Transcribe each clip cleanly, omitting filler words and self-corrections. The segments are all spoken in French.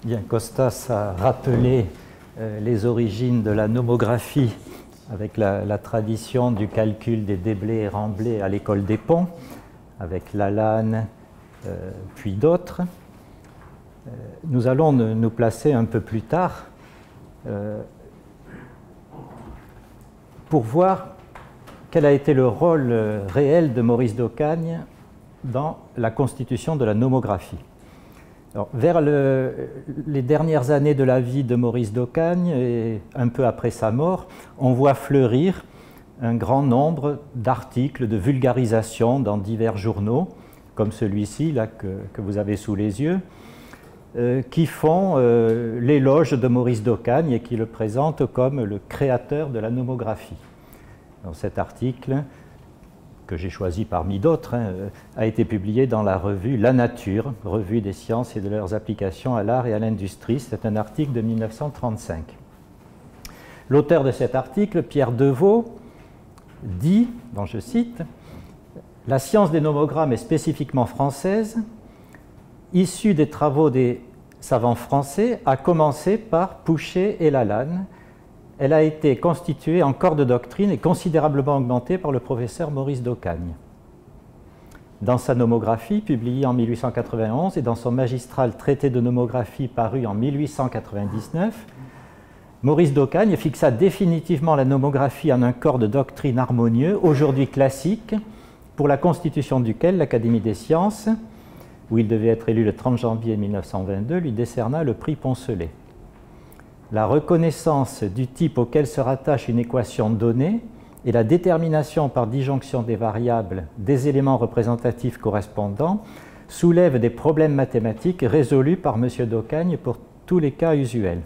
Bien, Costas a rappelé les origines de la nomographie avec la tradition du calcul des déblais et remblais à l'école des ponts, avec Lalanne, puis d'autres. Nous allons nous placer un peu plus tard pour voir quel a été le rôle réel de Maurice d'Ocagne dans la constitution de la nomographie. Alors, vers les dernières années de la vie de Maurice d'Ocagne, et un peu après sa mort, on voit fleurir un grand nombre d'articles de vulgarisation dans divers journaux, comme celui-ci là, que vous avez sous les yeux, qui font l'éloge de Maurice d'Ocagne et qui le présentent comme le créateur de la nomographie. Dans cet article, que j'ai choisi parmi d'autres, a été publié dans la revue La Nature, revue des sciences et de leurs applications à l'art et à l'industrie. C'est un article de 1935. L'auteur de cet article, Pierre Deveau, dit, dont je cite, « La science des nomogrammes est spécifiquement française, issue des travaux des savants français, a commencé par Pouchet et Lalanne. Elle a été constituée en corps de doctrine et considérablement augmentée par le professeur Maurice d'Ocagne. Dans sa nomographie, publiée en 1891, et dans son magistral traité de nomographie paru en 1899, Maurice d'Ocagne fixa définitivement la nomographie en un corps de doctrine harmonieux, aujourd'hui classique, pour la constitution duquel l'Académie des sciences, où il devait être élu le 30 janvier 1922, lui décerna le prix Poncelet. La reconnaissance du type auquel se rattache une équation donnée et la détermination par disjonction des variables des éléments représentatifs correspondants soulèvent des problèmes mathématiques résolus par M. d'Ocagne pour tous les cas usuels.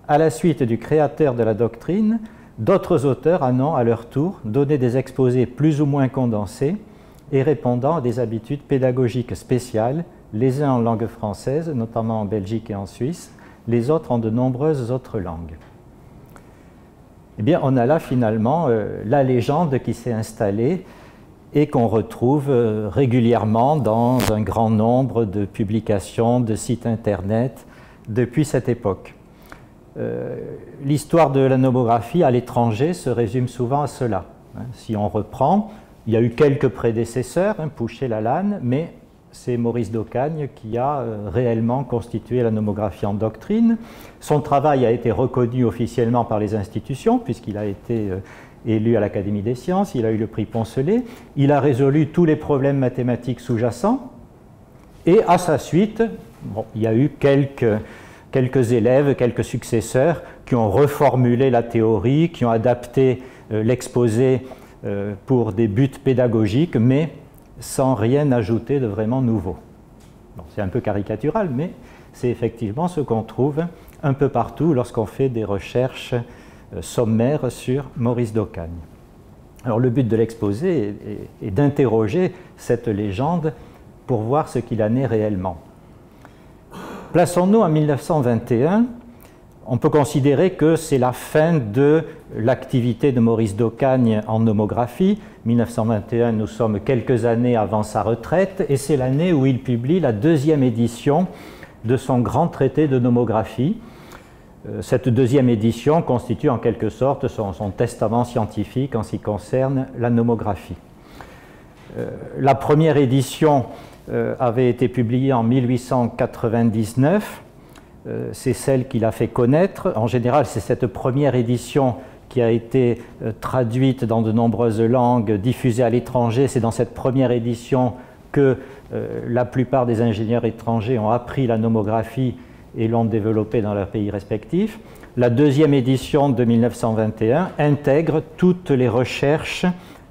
À la suite du créateur de la doctrine, d'autres auteurs en ont à leur tour donné des exposés plus ou moins condensés et répondant à des habitudes pédagogiques spéciales, les uns en langue française, notamment en Belgique et en Suisse, les autres en de nombreuses autres langues. Eh bien, on a là finalement la légende qui s'est installée et qu'on retrouve régulièrement dans un grand nombre de publications, de sites internet depuis cette époque. L'histoire de la nomographie à l'étranger se résume souvent à cela. Si on reprend, il y a eu quelques prédécesseurs, Pouchet, Lalanne, mais c'est Maurice d'Ocagne qui a réellement constitué la nomographie en doctrine. Son travail a été reconnu officiellement par les institutions, puisqu'il a été élu à l'Académie des sciences, il a eu le prix Poncelet, il a résolu tous les problèmes mathématiques sous-jacents, et à sa suite, bon, il y a eu quelques élèves, quelques successeurs qui ont reformulé la théorie, qui ont adapté l'exposé pour des buts pédagogiques, mais sans rien ajouter de vraiment nouveau. Bon, c'est un peu caricatural, mais c'est effectivement ce qu'on trouve un peu partout lorsqu'on fait des recherches sommaires sur Maurice d'Ocagne. Alors le but de l'exposé est d'interroger cette légende pour voir ce qu'il en est réellement. Plaçons-nous en 1921. On peut considérer que c'est la fin de l'activité de Maurice d'Ocagne en nomographie. 1921, nous sommes quelques années avant sa retraite, et c'est l'année où il publie la deuxième édition de son grand traité de nomographie. Cette deuxième édition constitue en quelque sorte son testament scientifique en ce qui concerne la nomographie. La première édition avait été publiée en 1899. C'est celle qu'il a fait connaître. En général, c'est cette première édition qui a été traduite dans de nombreuses langues, diffusée à l'étranger. C'est dans cette première édition que la plupart des ingénieurs étrangers ont appris la nomographie et l'ont développée dans leurs pays respectifs. La deuxième édition de 1921 intègre toutes les recherches,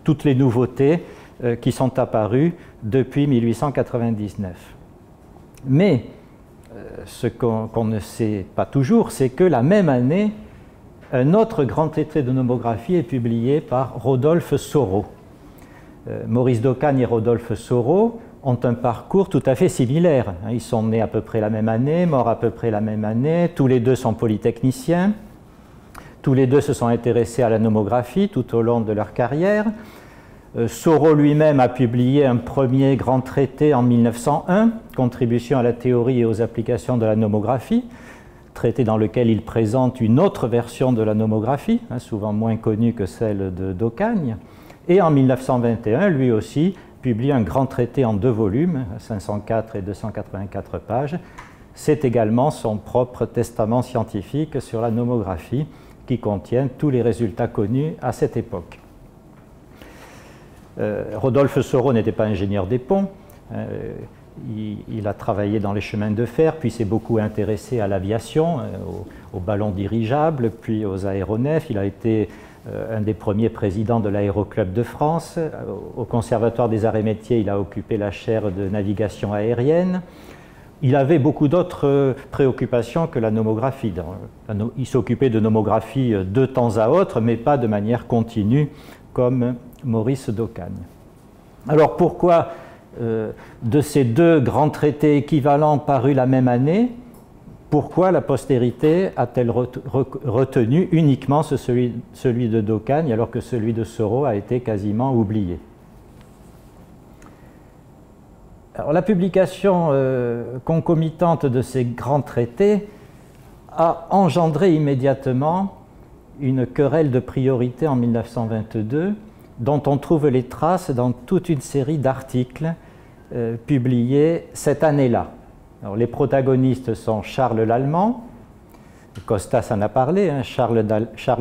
toutes les nouveautés qui sont apparues depuis 1899. Mais ce qu'on ne sait pas toujours, c'est que la même année, un autre grand traité de nomographie est publié par Rodolphe Soro. Maurice d'Ocagne et Rodolphe Soro ont un parcours tout à fait similaire. Ils sont nés à peu près la même année, morts à peu près la même année, tous les deux sont Soro lui-même a publié un premier grand traité en 1901, Contribution à la théorie et aux applications de la nomographie, traité dans lequel il présente une autre version de la nomographie, souvent moins connue que celle d'Ocagne. Et en 1921, lui aussi, publie un grand traité en 2 volumes, 504 et 284 pages. C'est également son propre testament scientifique sur la nomographie, qui contient tous les résultats connus à cette époque. Rodolphe Soro n'était pas ingénieur des ponts. Il a travaillé dans les chemins de fer, puis s'est beaucoup intéressé à l'aviation, aux ballons dirigeables, puis aux aéronefs. Il a été un des premiers présidents de l'Aéroclub de France. Au Conservatoire des arts et métiers, il a occupé la chaire de navigation aérienne. Il avait beaucoup d'autres préoccupations que la nomographie. Il s'occupait de nomographie de temps à autre, mais pas de manière continue comme Maurice d'Ocagne. Alors pourquoi de ces 2 grands traités équivalents parus la même année, pourquoi la postérité a-t-elle retenu uniquement celui de d'Ocagne alors que celui de Soro a été quasiment oublié? Alors, la publication concomitante de ces grands traités a engendré immédiatement une querelle de priorité en 1922 dont on trouve les traces dans toute une série d'articles publiés cette année-là. Les protagonistes sont Charles Lallemand, Costas en a parlé, Charles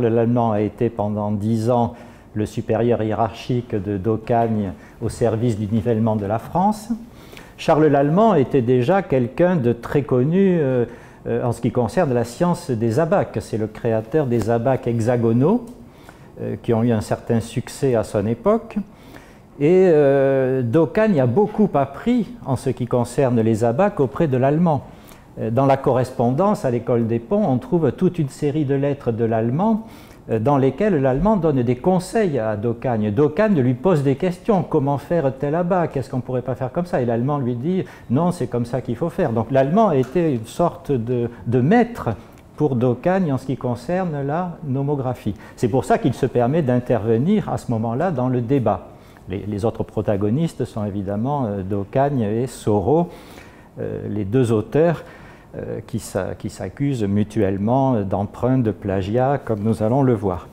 Lallemand a été pendant 10 ans le supérieur hiérarchique d'Ocagne au service du nivellement de la France. Charles Lallemand était déjà quelqu'un de très connu en ce qui concerne la science des abaques. C'est le créateur des abaques hexagonaux qui ont eu un certain succès à son époque. Et d'Ocagne a beaucoup appris en ce qui concerne les abaques auprès de l'allemand. Dans la correspondance à l'école des ponts, on trouve toute une série de lettres de l'allemand dans lesquelles l'allemand donne des conseils à d'Ocagne. D'Ocagne lui pose des questions, comment faire tel abaque, est-ce qu'on ne pourrait pas faire comme ça? Et l'allemand lui dit, non, c'est comme ça qu'il faut faire. Donc l'allemand était une sorte de maître pour d'Ocagne en ce qui concerne la nomographie. C'est pour ça qu'il se permet d'intervenir à ce moment-là dans le débat. Les autres protagonistes sont évidemment d'Ocagne et Soro, les 2 auteurs qui s'accusent mutuellement d'emprunt, de plagiat, comme nous allons le voir.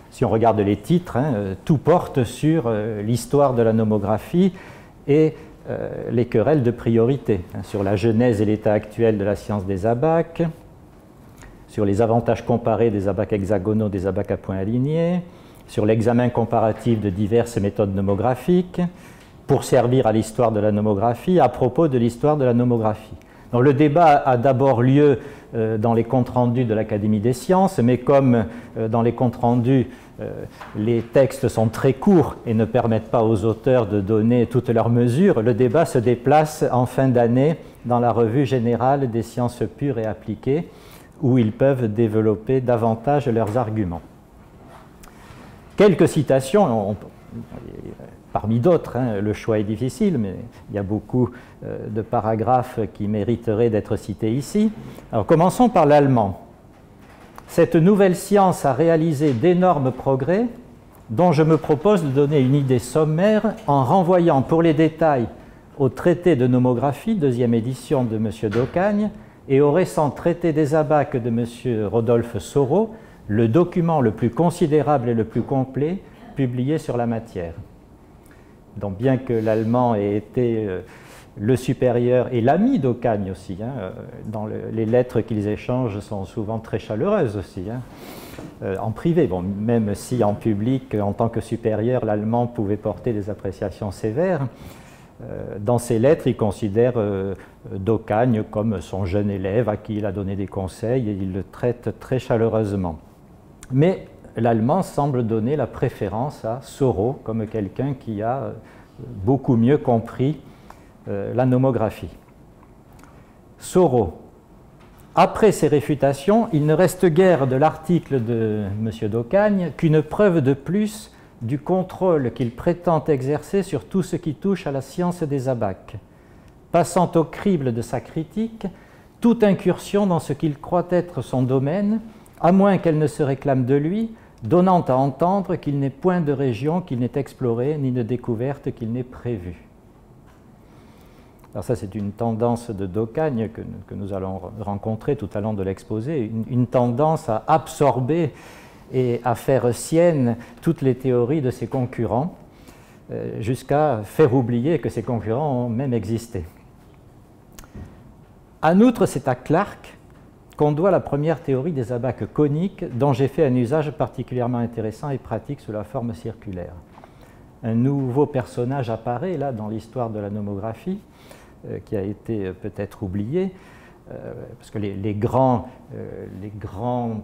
Si on regarde les titres, tout porte sur l'histoire de la nomographie et les querelles de priorité, sur la genèse et l'état actuel de la science des abaques, sur les avantages comparés des abaques hexagonaux, des abaques à points alignés, sur l'examen comparatif de diverses méthodes nomographiques, pour servir à l'histoire de la nomographie, à propos de l'histoire de la nomographie. Donc, le débat a d'abord lieu dans les comptes rendus de l'Académie des sciences, mais comme dans les comptes rendus, les textes sont très courts et ne permettent pas aux auteurs de donner toutes leurs mesures, le débat se déplace en fin d'année dans la Revue générale des sciences pures et appliquées, où ils peuvent développer davantage leurs arguments. Quelques citations, parmi d'autres, le choix est difficile, mais il y a beaucoup de paragraphes qui mériteraient d'être cités ici. Alors commençons par l'allemand. Cette nouvelle science a réalisé d'énormes progrès dont je me propose de donner une idée sommaire en renvoyant pour les détails au traité de nomographie, 2e édition de M. d'Ocagne, et au récent traité des abaques de M. Rodolphe Soro, le document le plus considérable et le plus complet publié sur la matière. Donc bien que l'allemand ait été le supérieur et l'ami d'Ocagne aussi, dans les lettres qu'ils échangent sont souvent très chaleureuses aussi, en privé, bon, même si en public, en tant que supérieur, l'allemand pouvait porter des appréciations sévères. Dans ses lettres, il considère d'Ocagne comme son jeune élève à qui il a donné des conseils et il le traite très chaleureusement. Mais l'allemand semble donner la préférence à Soro comme quelqu'un qui a beaucoup mieux compris la nomographie. Soro. Après ces réfutations, il ne reste guère de l'article de M. d'Ocagne qu'une preuve de plus du contrôle qu'il prétend exercer sur tout ce qui touche à la science des abaques, passant au crible de sa critique toute incursion dans ce qu'il croit être son domaine, à moins qu'elle ne se réclame de lui, donnant à entendre qu'il n'est point de région qu'il n'ait explorée, ni de découverte qu'il n'ait prévue. Alors ça, c'est une tendance de d'Ocagne que nous allons rencontrer tout au long de l'exposé, une tendance à absorber et à faire sienne toutes les théories de ses concurrents, jusqu'à faire oublier que ces concurrents ont même existé. En outre, c'est à Clarke qu'on doit la première théorie des abaques coniques, dont j'ai fait un usage particulièrement intéressant et pratique sous la forme circulaire. Un nouveau personnage apparaît là dans l'histoire de la nomographie, qui a été peut-être oublié, parce que les grands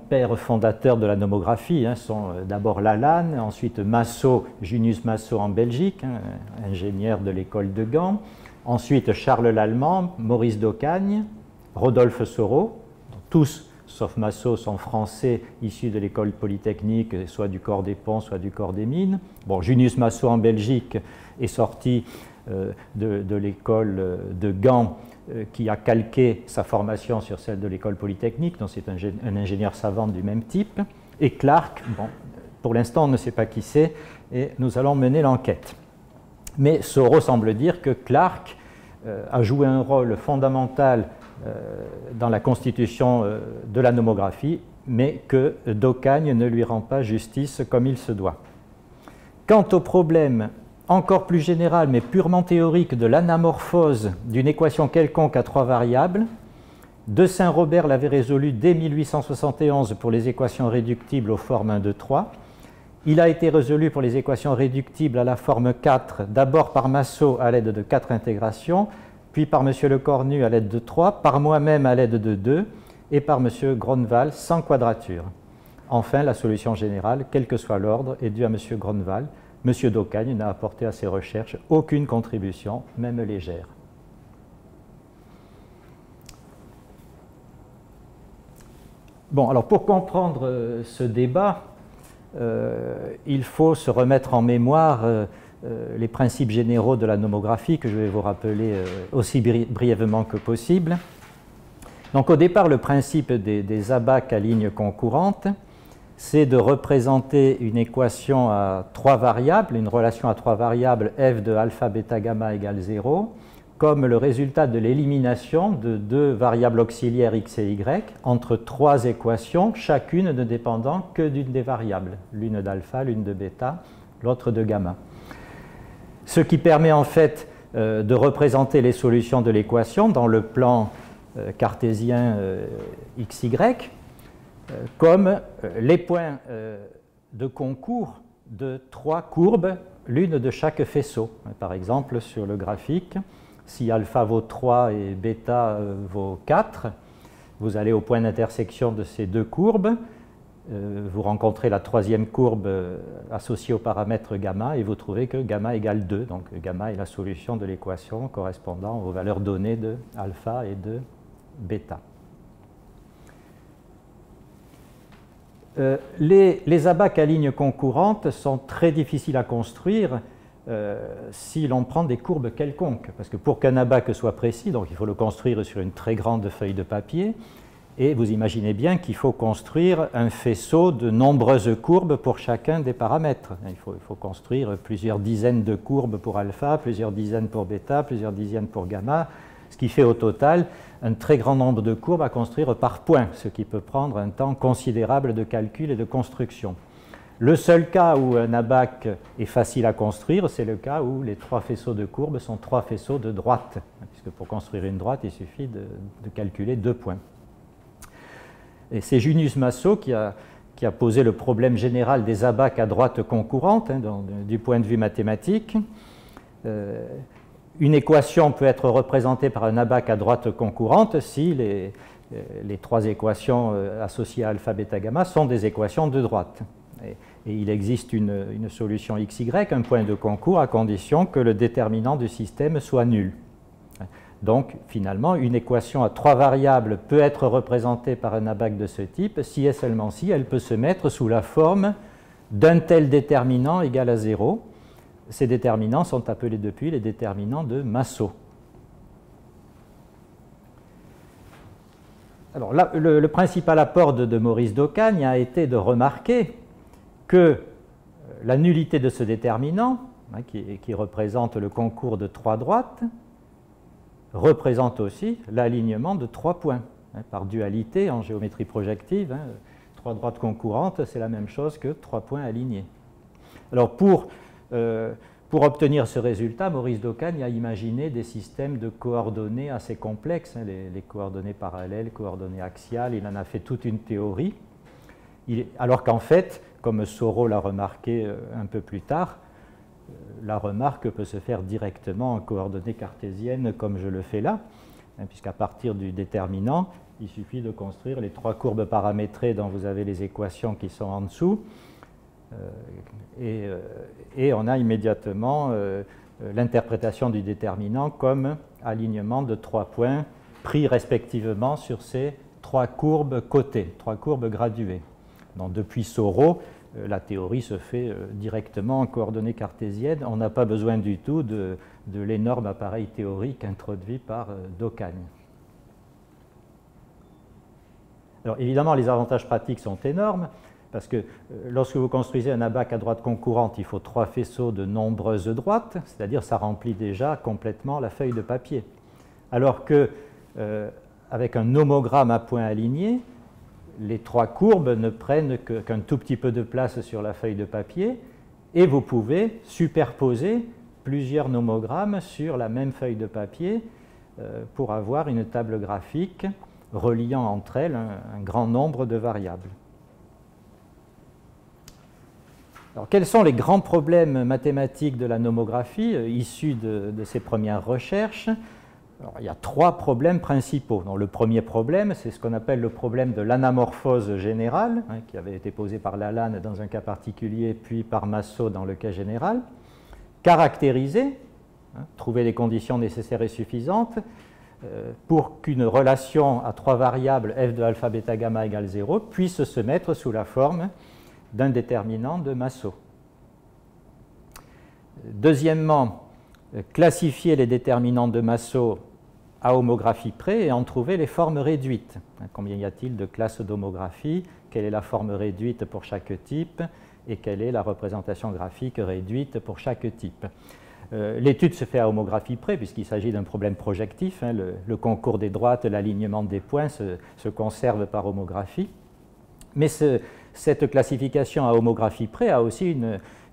pères fondateurs de la nomographie sont d'abord Lalanne, ensuite Massot, Junius Massot en Belgique, ingénieur de l'école de Gand, ensuite Charles Lallemand, Maurice d'Ocagne, Rodolphe Soro, tous, sauf Massot, sont français issus de l'école polytechnique, soit du corps des ponts, soit du corps des mines. Bon, Junius Massot en Belgique est sorti de l'école de Gand, qui a calqué sa formation sur celle de l'école polytechnique, donc c'est un ingénieur savant du même type. Et Clarke, bon, pour l'instant on ne sait pas qui c'est, et nous allons mener l'enquête. Mais Soro semble dire que Clarke a joué un rôle fondamental dans la constitution de la nomographie, mais que d'Ocagne ne lui rend pas justice comme il se doit. Quant au problème encore plus général, mais purement théorique, de l'anamorphose d'une équation quelconque à trois variables, de Saint-Robert l'avait résolu dès 1871 pour les équations réductibles aux formes 1, 2, 3. Il a été résolu pour les équations réductibles à la forme 4, d'abord par Massot à l'aide de 4 intégrations, puis par M. Lecornu à l'aide de 3, par moi-même à l'aide de 2, et par M. Grunwald sans quadrature. Enfin, la solution générale, quel que soit l'ordre, est due à M. Grunwald. M. d'Ocagne n'a apporté à ces recherches aucune contribution, même légère. Bon, alors pour comprendre ce débat, il faut se remettre en mémoire les principes généraux de la nomographie que je vais vous rappeler aussi brièvement que possible. Donc au départ, le principe des abaques à lignes concurrentes, c'est de représenter une équation à trois variables, une relation à trois variables f de alpha, bêta, gamma égale 0, comme le résultat de l'élimination de deux variables auxiliaires x et y entre trois équations, chacune ne dépendant que d'une des variables, l'une d'alpha, l'une de bêta, l'autre de gamma. Ce qui permet en fait de représenter les solutions de l'équation dans le plan cartésien xy, comme les points de concours de trois courbes, l'une de chaque faisceau. Par exemple, sur le graphique, si alpha vaut 3 et bêta vaut 4, vous allez au point d'intersection de ces deux courbes, vous rencontrez la troisième courbe associée au paramètre gamma et vous trouvez que gamma égale 2. Donc gamma est la solution de l'équation correspondant aux valeurs données de alpha et de bêta. Les abaques à lignes concurrentes sont très difficiles à construire si l'on prend des courbes quelconques. Parce que pour qu'un abaque soit précis, donc il faut le construire sur une très grande feuille de papier. Et vous imaginez bien qu'il faut construire un faisceau de nombreuses courbes pour chacun des paramètres. Il faut construire plusieurs dizaines de courbes pour alpha, plusieurs dizaines pour bêta, plusieurs dizaines pour gamma, ce qui fait au total un très grand nombre de courbes à construire par point, ce qui peut prendre un temps considérable de calcul et de construction. Le seul cas où un abaque est facile à construire, c'est le cas où les trois faisceaux de courbes sont trois faisceaux de droite, puisque pour construire une droite, il suffit de calculer deux points. Et c'est Junius Massot qui a posé le problème général des abaques à droite concurrentes, du point de vue mathématique. Une équation peut être représentée par un abaque à droite concurrente si les trois équations associées à alpha, bêta, gamma sont des équations de droite. Et il existe une solution XY, un point de concours, à condition que le déterminant du système soit nul. Donc, finalement, une équation à trois variables peut être représentée par un abaque de ce type si et seulement si elle peut se mettre sous la forme d'un tel déterminant égal à 0. Ces déterminants sont appelés depuis les déterminants de Massot. Alors là, le principal apport de Maurice d'Ocagne a été de remarquer que la nullité de ce déterminant, hein, qui représente le concours de 3 droites, représente aussi l'alignement de 3 points. Hein, par dualité, en géométrie projective, hein, 3 droites concurrentes, c'est la même chose que 3 points alignés. Alors pour obtenir ce résultat, Maurice d'Ocagne a imaginé des systèmes de coordonnées assez complexes, hein, les coordonnées parallèles, coordonnées axiales, il en a fait toute une théorie, alors qu'en fait, comme Soro l'a remarqué un peu plus tard, la remarque peut se faire directement en coordonnées cartésiennes comme je le fais là, hein, puisqu'à partir du déterminant, il suffit de construire les 3 courbes paramétrées dont vous avez les équations qui sont en dessous, et on a immédiatement l'interprétation du déterminant comme alignement de 3 points pris respectivement sur ces 3 courbes cotées, 3 courbes graduées. Donc depuis Soro, la théorie se fait directement en coordonnées cartésiennes. On n'a pas besoin du tout de l'énorme appareil théorique introduit par d'Ocagne. Alors évidemment, les avantages pratiques sont énormes, parce que lorsque vous construisez un abaque à droite concurrente, il faut 3 faisceaux de nombreuses droites, c'est-à-dire ça remplit déjà complètement la feuille de papier. Alors que avec un nomogramme à points alignés, les 3 courbes ne prennent qu'un tout petit peu de place sur la feuille de papier, et vous pouvez superposer plusieurs nomogrammes sur la même feuille de papier pour avoir une table graphique reliant entre elles un grand nombre de variables. Alors, quels sont les grands problèmes mathématiques de la nomographie issus de ces premières recherches? Alors, il y a 3 problèmes principaux. Donc, le premier problème, c'est ce qu'on appelle le problème de l'anamorphose générale, hein, qui avait été posé par Lalanne dans un cas particulier, puis par Massot dans le cas général. Caractériser, hein, trouver les conditions nécessaires et suffisantes pour qu'une relation à 3 variables f de alpha, bêta, gamma égale 0 puisse se mettre sous la forme d'un déterminant de Massot. Deuxièmement, classifier les déterminants de Massot à homographie près et en trouver les formes réduites. Combien y a-t-il de classes d'homographie? Quelle est la forme réduite pour chaque type? Et quelle est la représentation graphique réduite pour chaque type? L'étude se fait à homographie près, puisqu'il s'agit d'un problème projectif. Hein, le concours des droites, l'alignement des points se conserve par homographie. Mais cette classification à homographie près a aussi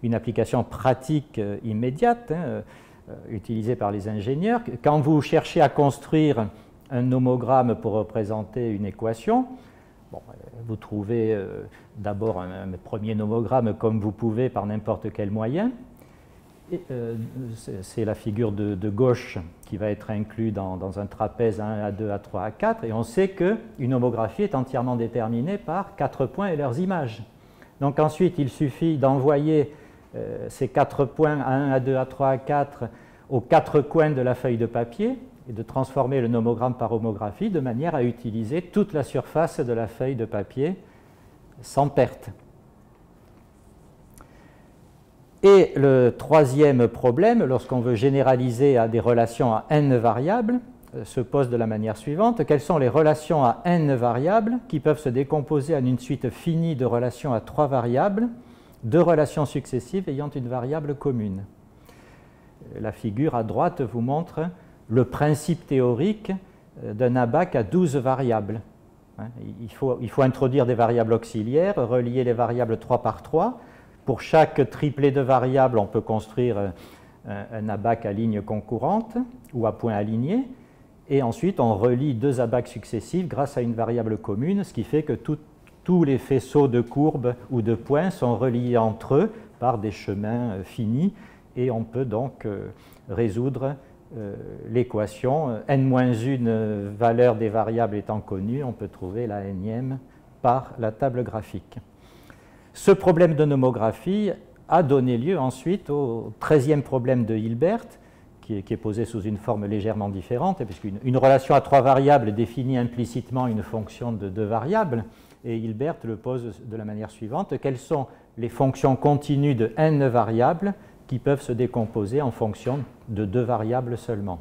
une application pratique immédiate, hein, utilisée par les ingénieurs. Quand vous cherchez à construire un nomogramme pour représenter une équation, bon, vous trouvez d'abord un premier nomogramme comme vous pouvez par n'importe quel moyen. C'est la figure de gauche qui va être inclue dans un trapèze A1, A2, A3, A4, et on sait qu'une homographie est entièrement déterminée par 4 points et leurs images. Donc ensuite, il suffit d'envoyer ces 4 points A1, A2, A3, A4 aux 4 coins de la feuille de papier et de transformer le nomogramme par homographie de manière à utiliser toute la surface de la feuille de papier sans perte. Et le troisième problème, lorsqu'on veut généraliser à des relations à n variables, se pose de la manière suivante. Quelles sont les relations à n variables qui peuvent se décomposer en une suite finie de relations à 3 variables, 2 relations successives ayant une variable commune? La figure à droite vous montre le principe théorique d'un abaque à 12 variables. Il faut introduire des variables auxiliaires, relier les variables 3 par 3. Pour chaque triplet de variables, on peut construire un abaque à ligne concurrente ou à points alignés. Et ensuite, on relie 2 abaques successives grâce à une variable commune, ce qui fait que tous les faisceaux de courbes ou de points sont reliés entre eux par des chemins finis. Et on peut donc résoudre l'équation n-1 valeur des variables étant connue, on peut trouver la nème par la table graphique. Ce problème de nomographie a donné lieu ensuite au 13e problème de Hilbert, qui est posé sous une forme légèrement différente, puisqu'une relation à 3 variables définit implicitement une fonction de 2 variables, et Hilbert le pose de la manière suivante. Quelles sont les fonctions continues de n variables qui peuvent se décomposer en fonction de 2 variables seulement?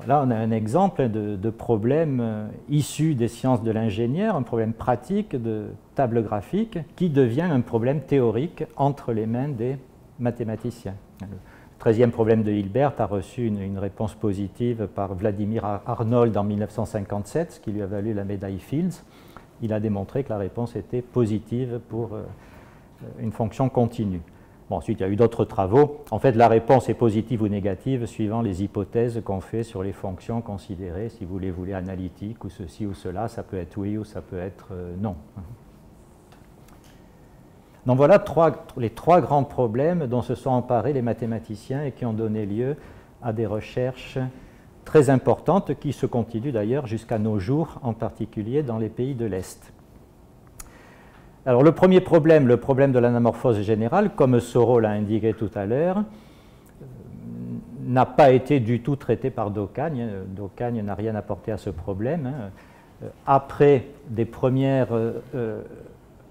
Là, on a un exemple de problème issu des sciences de l'ingénieur, un problème pratique de table graphique qui devient un problème théorique entre les mains des mathématiciens. Le 13e problème de Hilbert a reçu une réponse positive par Vladimir Arnold en 1957, ce qui lui a valu la médaille Fields. Il a démontré que la réponse était positive pour une fonction continue. Bon, ensuite, il y a eu d'autres travaux. En fait, la réponse est positive ou négative suivant les hypothèses qu'on fait sur les fonctions considérées. Si vous les voulez analytiques ou ceci ou cela, ça peut être oui ou ça peut être non. Donc voilà les trois grands problèmes dont se sont emparés les mathématiciens et qui ont donné lieu à des recherches très importantes qui se continuent d'ailleurs jusqu'à nos jours, en particulier dans les pays de l'Est. Alors le premier problème, le problème de l'anamorphose générale, comme Soro l'a indiqué tout à l'heure, n'a pas été du tout traité par d'Ocagne. D'Ocagne n'a rien apporté à ce problème. Après des premières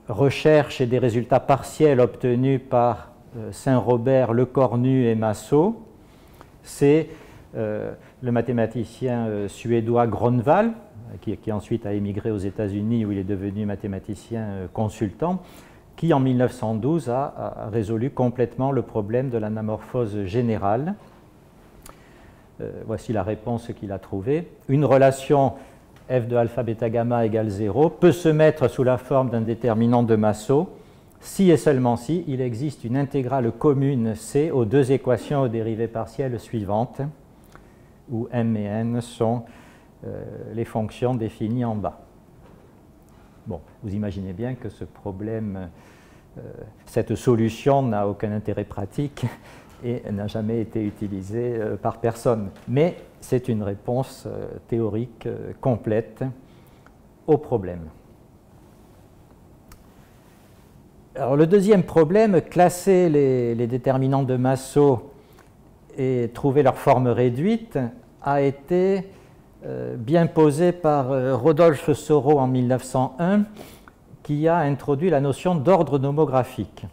recherches et des résultats partiels obtenus par Saint-Robert, Lecornu et Massot, c'est le mathématicien suédois Gronvall, qui ensuite a émigré aux États-Unis où il est devenu mathématicien consultant, qui en 1912 a résolu complètement le problème de l'anamorphose générale. Voici la réponse qu'il a trouvée. Une relation f de alpha bêta gamma égale 0 peut se mettre sous la forme d'un déterminant de Massot si et seulement si il existe une intégrale commune C aux deux équations aux dérivées partielles suivantes, où m et n sont les fonctions définies en bas. Bon, vous imaginez bien que ce problème, cette solution n'a aucun intérêt pratique et n'a jamais été utilisée par personne. Mais c'est une réponse théorique complète au problème. Alors le deuxième problème, classer les déterminants de Massot et trouver leur forme réduite, a été bien posé par Rodolphe Soro en 1901, qui a introduit la notion d'ordre nomographique.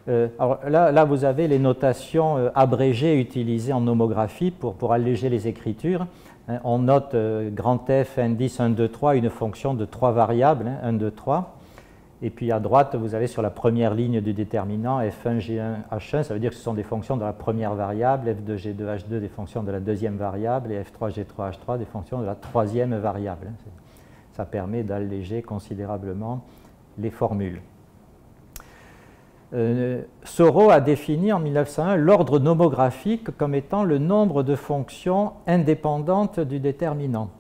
Alors là, vous avez les notations abrégées utilisées en nomographie pour alléger les écritures. On note grand F, indice 1, 2, 3, une fonction de 3 variables, 1, 2, 3. Et puis à droite, vous avez sur la première ligne du déterminant F1, G1, H1, ça veut dire que ce sont des fonctions de la première variable, F2, G2, H2 des fonctions de la deuxième variable, et F3, G3, H3 des fonctions de la troisième variable. Ça permet d'alléger considérablement les formules. Soro a défini en 1901 l'ordre nomographique comme étant le nombre de fonctions indépendantes du déterminant.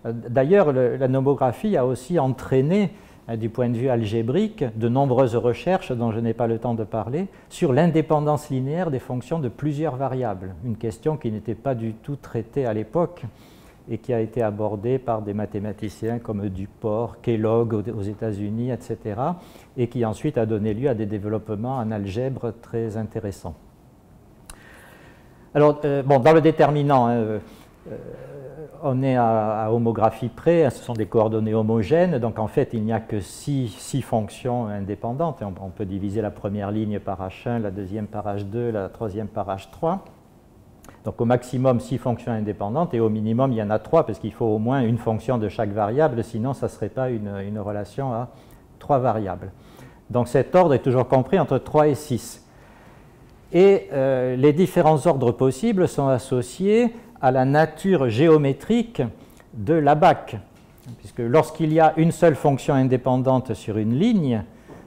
D'ailleurs, la nomographie a aussi entraîné, du point de vue algébrique, de nombreuses recherches dont je n'ai pas le temps de parler, sur l'indépendance linéaire des fonctions de plusieurs variables, une question qui n'était pas du tout traitée à l'époque et qui a été abordée par des mathématiciens comme Duport, Kellogg aux États-Unis, etc., et qui ensuite a donné lieu à des développements en algèbre très intéressants. Alors, dans le déterminant, on est à homographie près, ce sont des coordonnées homogènes, donc en fait il n'y a que 6 fonctions indépendantes. On peut diviser la première ligne par H1, la deuxième par H2, la troisième par H3. Donc au maximum 6 fonctions indépendantes et au minimum il y en a 3 parce qu'il faut au moins une fonction de chaque variable, sinon ça ne serait pas une relation à 3 variables. Donc cet ordre est toujours compris entre 3 et 6. Et les différents ordres possibles sont associés à la nature géométrique de l'ABAC, puisque lorsqu'il y a une seule fonction indépendante sur une ligne,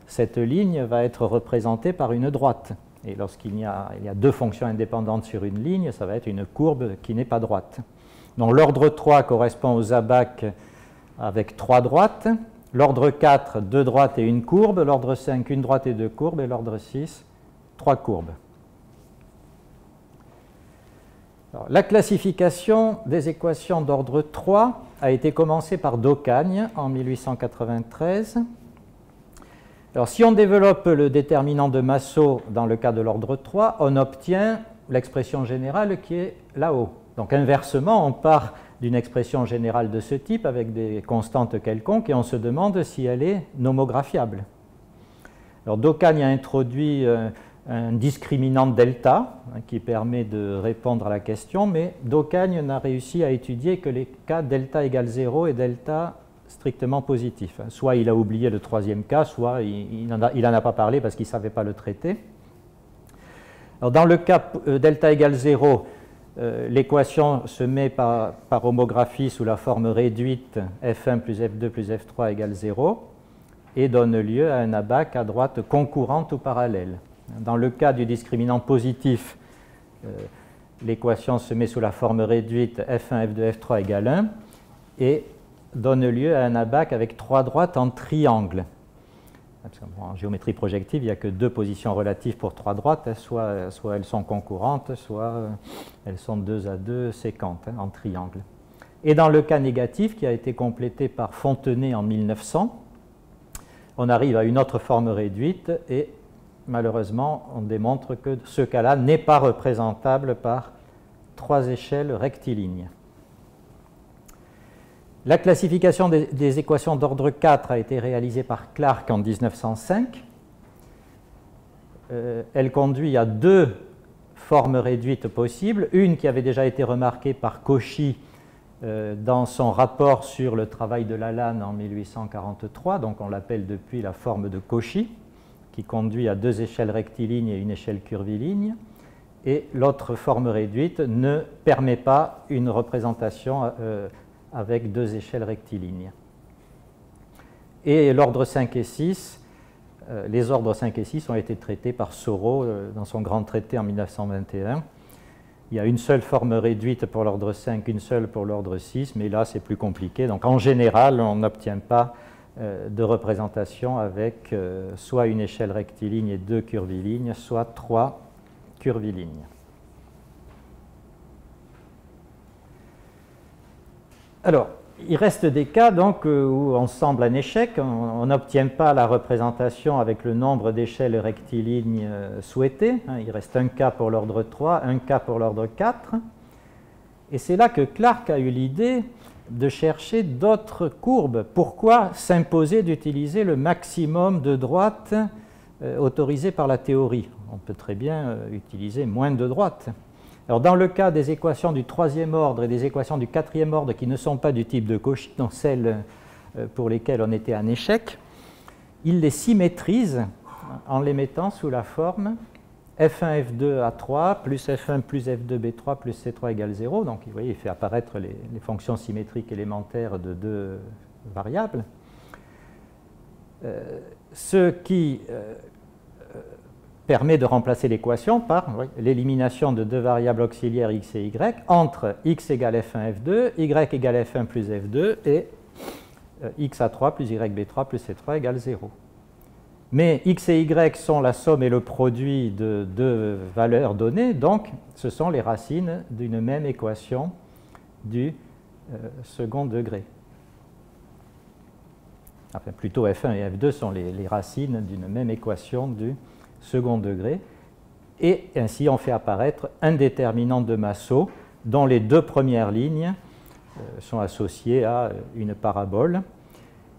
cette ligne va être représentée par une droite. Et lorsqu'il y a 2 fonctions indépendantes sur une ligne, ça va être une courbe qui n'est pas droite. Donc l'ordre 3 correspond aux ABAC avec 3 droites, l'ordre 4, 2 droites et une courbe, l'ordre 5, une droite et 2 courbes, et l'ordre 6, 3 courbes. Alors, la classification des équations d'ordre 3 a été commencée par d'Ocagne en 1893. Alors, si on développe le déterminant de Massot dans le cas de l'ordre 3, on obtient l'expression générale qui est là-haut. Donc, inversement, on part d'une expression générale de ce type avec des constantes quelconques et on se demande si elle est nomographiable. Alors, d'Ocagne a introduit un discriminant delta qui permet de répondre à la question, mais d'Ocagne n'a réussi à étudier que les cas delta égale 0 et delta strictement positif. Soit il a oublié le troisième cas, soit il n'en a pas parlé parce qu'il ne savait pas le traiter. Alors dans le cas delta égale 0, l'équation se met par homographie sous la forme réduite F1 plus F2 plus F3 égale 0 et donne lieu à un abaque à droite concourante ou parallèle. Dans le cas du discriminant positif, l'équation se met sous la forme réduite F1, F2, F3 égale 1 et donne lieu à un abaque avec trois droites en triangle. En géométrie projective, il n'y a que deux positions relatives pour trois droites, soit elles sont concurrentes, soit elles sont 2 à 2 séquentes en triangle. Et dans le cas négatif, qui a été complété par Fontenay en 1900, on arrive à une autre forme réduite et malheureusement, on démontre que ce cas-là n'est pas représentable par trois échelles rectilignes. La classification des équations d'ordre 4 a été réalisée par Clark en 1905. Elle conduit à deux formes réduites possibles, une qui avait déjà été remarquée par Cauchy dans son rapport sur le travail de Lalanne en 1843, donc on l'appelle depuis la forme de Cauchy, qui conduit à deux échelles rectilignes et une échelle curviligne, et l'autre forme réduite ne permet pas une représentation avec deux échelles rectilignes. Et l'ordre 5 et 6, les ordres 5 et 6 ont été traités par Soro dans son grand traité en 1921. Il y a une seule forme réduite pour l'ordre 5, une seule pour l'ordre 6, mais là c'est plus compliqué. Donc en général, on n'obtient pas de représentation avec soit une échelle rectiligne et deux curvilignes, soit trois curvilignes. Alors, il reste des cas donc, où on semble un échec, on n'obtient pas la représentation avec le nombre d'échelles rectilignes souhaitées. Il reste un cas pour l'ordre 3, un cas pour l'ordre 4. Et c'est là que Clark a eu l'idée de chercher d'autres courbes. Pourquoi s'imposer d'utiliser le maximum de droites autorisé par la théorie? On peut très bien utiliser moins de droites. Alors, dans le cas des équations du troisième ordre et des équations du quatrième ordre qui ne sont pas du type de Cauchy, donc celles pour lesquelles on était un échec, il les symétrise en les mettant sous la forme F1, F2 à 3 plus F1 plus F2 B3 plus C3 égale 0. Donc, vous voyez, il fait apparaître les fonctions symétriques élémentaires de deux variables. Ce qui permet de remplacer l'équation par l'élimination de deux variables auxiliaires x et y entre x égale F1 F2, y égale F1 plus F2 et x à 3 plus y B3 plus C3 égale 0. Mais x et y sont la somme et le produit de deux valeurs données, donc ce sont les racines d'une même équation du second degré. Enfin, plutôt F1 et F2 sont les racines d'une même équation du second degré. Et ainsi, on fait apparaître un déterminant de Massot dont les deux premières lignes sont associées à une parabole.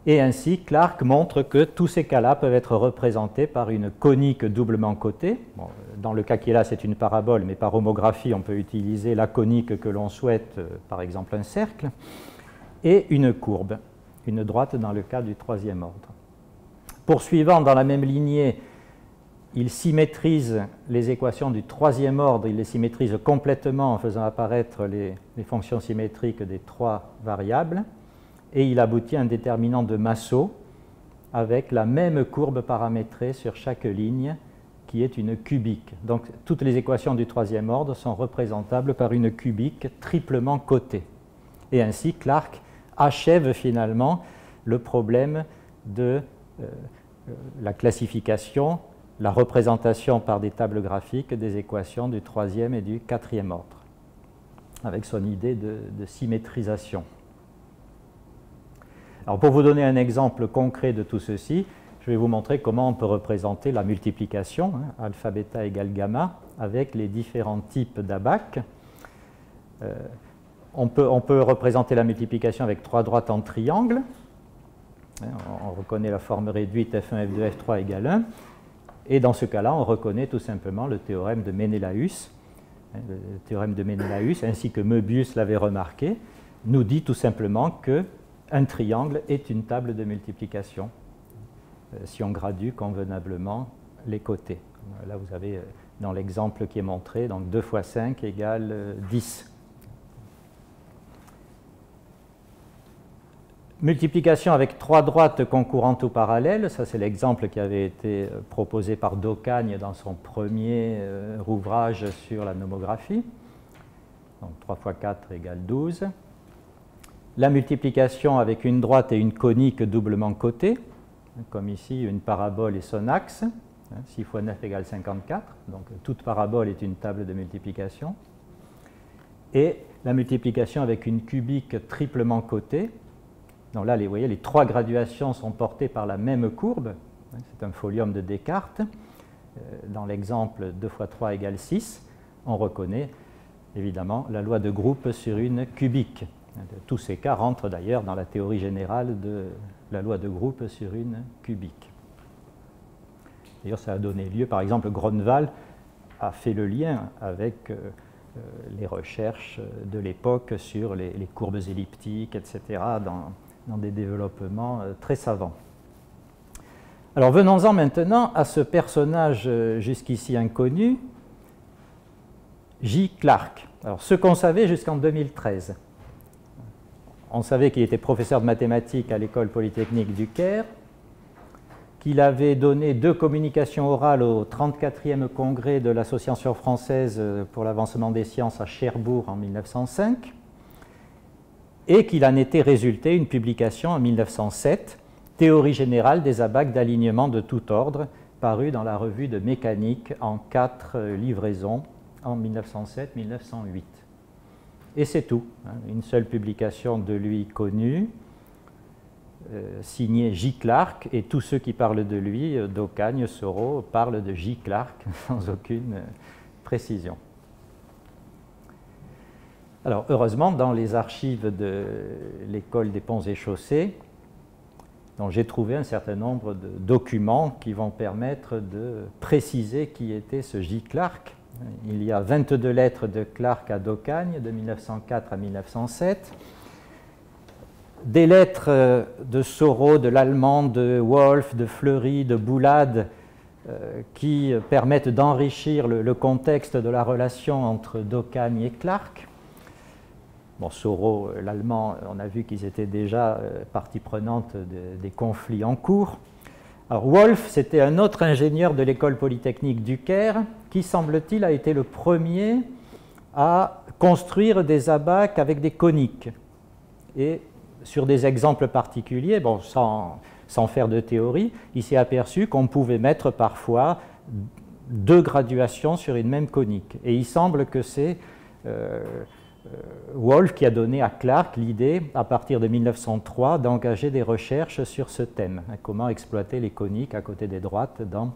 Et ainsi, Clark montre que tous ces cas-là peuvent être représentés par une conique doublement cotée. Bon, dans le cas qui est là, c'est une parabole, mais par homographie, on peut utiliser la conique que l'on souhaite, par exemple un cercle, et une courbe, une droite dans le cas du troisième ordre. Poursuivant dans la même lignée, il symétrise les équations du troisième ordre, il les symétrise complètement en faisant apparaître les fonctions symétriques des trois variables. Et il aboutit à un déterminant de Massot avec la même courbe paramétrée sur chaque ligne qui est une cubique. Donc toutes les équations du troisième ordre sont représentables par une cubique triplement cotée. Et ainsi, Clark achève finalement le problème de la classification, la représentation par des tables graphiques des équations du troisième et du quatrième ordre, avec son idée de symétrisation. Alors pour vous donner un exemple concret de tout ceci, je vais vous montrer comment on peut représenter la multiplication, alpha, bêta égale gamma, avec les différents types d'abaques. On peut représenter la multiplication avec trois droites en triangle. On reconnaît la forme réduite F1, F2, F3 égale 1. Et dans ce cas-là, on reconnaît tout simplement le théorème de Ménélaüs. Le théorème de Ménélaüs, ainsi que Möbius l'avait remarqué, nous dit tout simplement qu'un triangle est une table de multiplication si on gradue convenablement les côtés. Là, vous avez dans l'exemple qui est montré, donc 2 fois 5 égale 10. Multiplication avec 3 droites concourantes ou parallèles, ça c'est l'exemple qui avait été proposé par d'Ocagne dans son premier ouvrage sur la nomographie. Donc 3 fois 4 égale 12. La multiplication avec une droite et une conique doublement cotée, comme ici une parabole et son axe, 6 fois 9 égale 54, donc toute parabole est une table de multiplication. Et la multiplication avec une cubique triplement cotée. Donc là, vous voyez, les 3 graduations sont portées par la même courbe. C'est un folium de Descartes. Dans l'exemple 2 fois 3 égale 6, on reconnaît évidemment la loi de groupe sur une cubique. Tous ces cas rentrent d'ailleurs dans la théorie générale de la loi de groupe sur une cubique. D'ailleurs, ça a donné lieu, par exemple, Grunwald a fait le lien avec les recherches de l'époque sur les courbes elliptiques, etc., dans des développements très savants. Alors venons-en maintenant à ce personnage jusqu'ici inconnu, J. Clarke. Alors ce qu'on savait jusqu'en 2013. On savait qu'il était professeur de mathématiques à l'École polytechnique du Caire, qu'il avait donné 2 communications orales au 34e congrès de l'Association française pour l'avancement des sciences à Cherbourg en 1905, et qu'il en était résulté une publication en 1907, Théorie générale des abaques d'alignement de tout ordre, parue dans la revue de mécanique en 4 livraisons en 1907-1908. Et c'est tout, une seule publication de lui connue, signée J. Clarke, et tous ceux qui parlent de lui, d'Ocagne, Soro, parlent de J. Clarke sans aucune précision. Alors, heureusement, dans les archives de l'École des Ponts et Chaussées, j'ai trouvé un certain nombre de documents qui vont permettre de préciser qui était ce J. Clarke. Il y a 22 lettres de Clarke à d'Ocagne, de 1904 à 1907. Des lettres de Soro, de l'allemand, de Wolf, de Fleury, de Boulade, qui permettent d'enrichir le contexte de la relation entre d'Ocagne et Clarke. Bon, Soro, l'allemand, on a vu qu'ils étaient déjà partie prenante des conflits en cours. Alors, Wolf, c'était un autre ingénieur de l'École polytechnique du Caire qui, semble-t-il, a été le premier à construire des abaques avec des coniques. Et sur des exemples particuliers, bon, sans faire de théorie, il s'est aperçu qu'on pouvait mettre parfois 2 graduations sur une même conique. Et il semble que c'est Wolf qui a donné à Clarke l'idée, à partir de 1903, d'engager des recherches sur ce thème, comment exploiter les coniques à côté des droites dans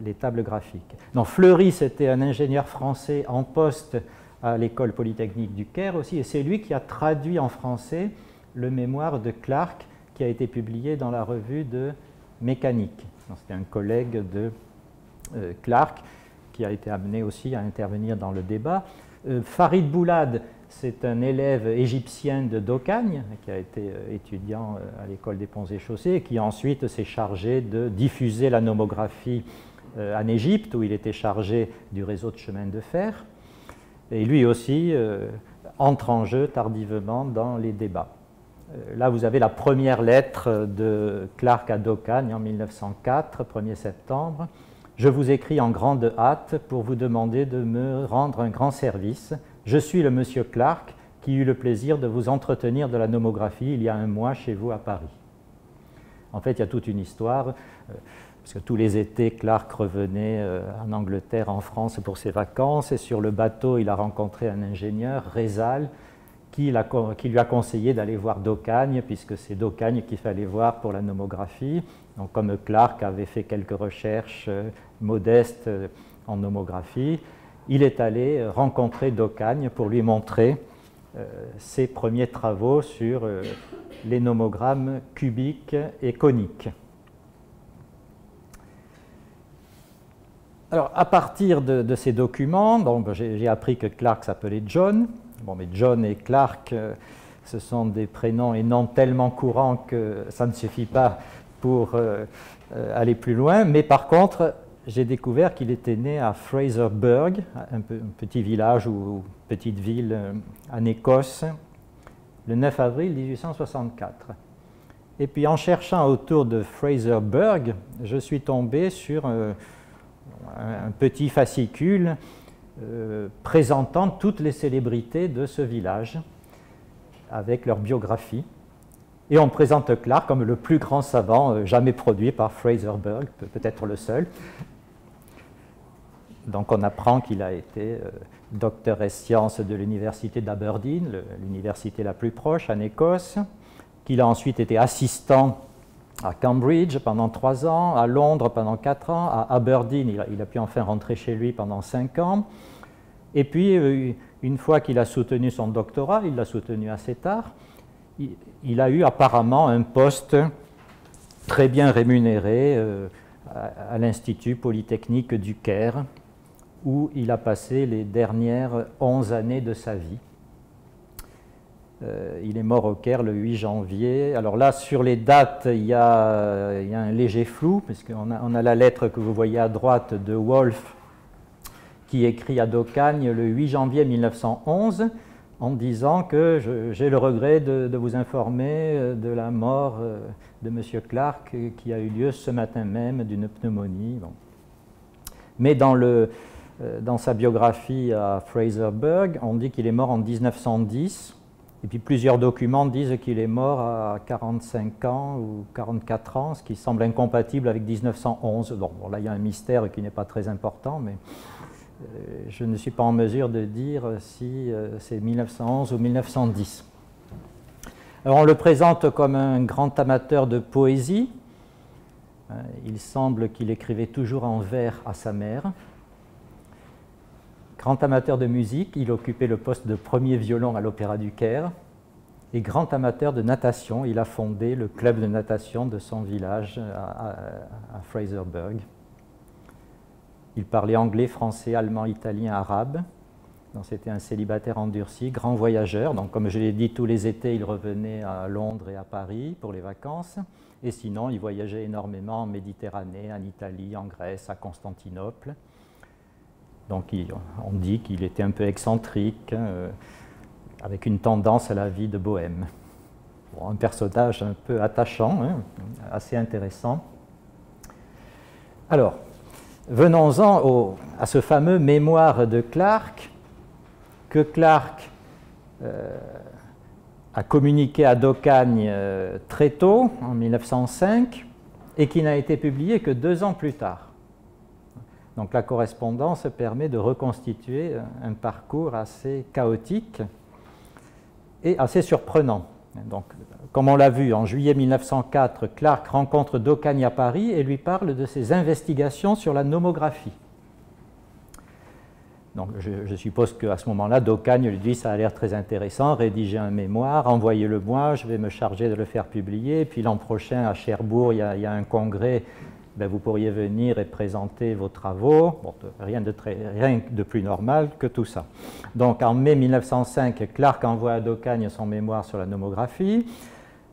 les tables graphiques. Donc, Fleury, c'était un ingénieur français en poste à l'École polytechnique du Caire aussi, et c'est lui qui a traduit en français le mémoire de Clarke qui a été publié dans la revue de mécanique. C'était un collègue de Clarke qui a été amené aussi à intervenir dans le débat. Farid Boulade, c'est un élève égyptien de d'Ocagne qui a été étudiant à l'École des Ponts et Chaussées et qui ensuite s'est chargé de diffuser la nomographie en Égypte, où il était chargé du réseau de chemin de fer. Et lui aussi entre en jeu tardivement dans les débats. Là, vous avez la première lettre de Clarke à d'Ocagne en 1904, 1er septembre. Je vous écris en grande hâte pour vous demander de me rendre un grand service. Je suis le monsieur Clarke qui eut le plaisir de vous entretenir de la nomographie il y a un mois chez vous à Paris. En fait, il y a toute une histoire, parce que tous les étés, Clarke revenait en Angleterre, en France pour ses vacances, et sur le bateau, il a rencontré un ingénieur, Rézal, qui lui a conseillé d'aller voir d'Ocagne, puisque c'est d'Ocagne qu'il fallait voir pour la nomographie. Donc, comme Clarke avait fait quelques recherches modestes en nomographie, il est allé rencontrer d'Ocagne pour lui montrer ses premiers travaux sur les nomogrammes cubiques et coniques. Alors, à partir de ces documents, j'ai appris que Clark s'appelait John. Bon, mais John et Clark, ce sont des prénoms et noms tellement courants que ça ne suffit pas pour aller plus loin. Mais par contre, j'ai découvert qu'il était né à Fraserburgh, un petit village ou petite ville en Écosse, le 9 avril 1864. Et puis en cherchant autour de Fraserburgh, je suis tombé sur un petit fascicule présentant toutes les célébrités de ce village avec leur biographie. Et on présente Clark comme le plus grand savant jamais produit par Fraserburgh, peut-être le seul. Donc on apprend qu'il a été docteur ès sciences de l'université d'Aberdeen, l'université la plus proche en Écosse, qu'il a ensuite été assistant à Cambridge pendant 3 ans, à Londres pendant 4 ans, à Aberdeen, il a pu enfin rentrer chez lui pendant 5 ans. Et puis, une fois qu'il a soutenu son doctorat, il l'a soutenu assez tard, il a eu apparemment un poste très bien rémunéré à l'Institut Polytechnique du Caire, où il a passé les dernières 11 années de sa vie. Il est mort au Caire le 8 janvier. Alors là, sur les dates, il y a un léger flou, puisqu'on a la lettre que vous voyez à droite de Wolfe, qui écrit à d'Ocagne le 8 janvier 1911, en disant que j'ai le regret de vous informer de la mort de M. Clark, qui a eu lieu ce matin même d'une pneumonie. Bon. Mais dans sa biographie à Fraserburgh, on dit qu'il est mort en 1910. Et puis plusieurs documents disent qu'il est mort à 45 ans ou 44 ans, ce qui semble incompatible avec 1911. Bon, là, il y a un mystère qui n'est pas très important, mais je ne suis pas en mesure de dire si c'est 1911 ou 1910. Alors, on le présente comme un grand amateur de poésie. Il semble qu'il écrivait toujours en vers à sa mère. Grand amateur de musique, il occupait le poste de premier violon à l'Opéra du Caire. Et grand amateur de natation, il a fondé le club de natation de son village à Fraserburgh. Il parlait anglais, français, allemand, italien, arabe. C'était un célibataire endurci, grand voyageur. Donc, comme je l'ai dit, tous les étés, il revenait à Londres et à Paris pour les vacances. Et sinon, il voyageait énormément en Méditerranée, en Italie, en Grèce, à Constantinople. Donc on dit qu'il était un peu excentrique, avec une tendance à la vie de bohème. Bon, un personnage un peu attachant, assez intéressant. Alors, venons-en à ce fameux mémoire de Clark, que Clark a communiqué à d'Ocagne très tôt, en 1905, et qui n'a été publié que 2 ans plus tard. Donc la correspondance permet de reconstituer un parcours assez chaotique et assez surprenant. Donc, comme on l'a vu, en juillet 1904, Clark rencontre d'Ocagne à Paris et lui parle de ses investigations sur la nomographie. Donc je suppose qu'à ce moment-là, d'Ocagne lui dit « ça a l'air très intéressant, rédigez un mémoire, envoyez-le moi, je vais me charger de le faire publier, puis l'an prochain à Cherbourg, il y a un congrès. Ben, vous pourriez venir et présenter vos travaux. Bon, rien de plus normal que tout ça. Donc en mai 1905, Clark envoie à d'Ocagne son mémoire sur la nomographie.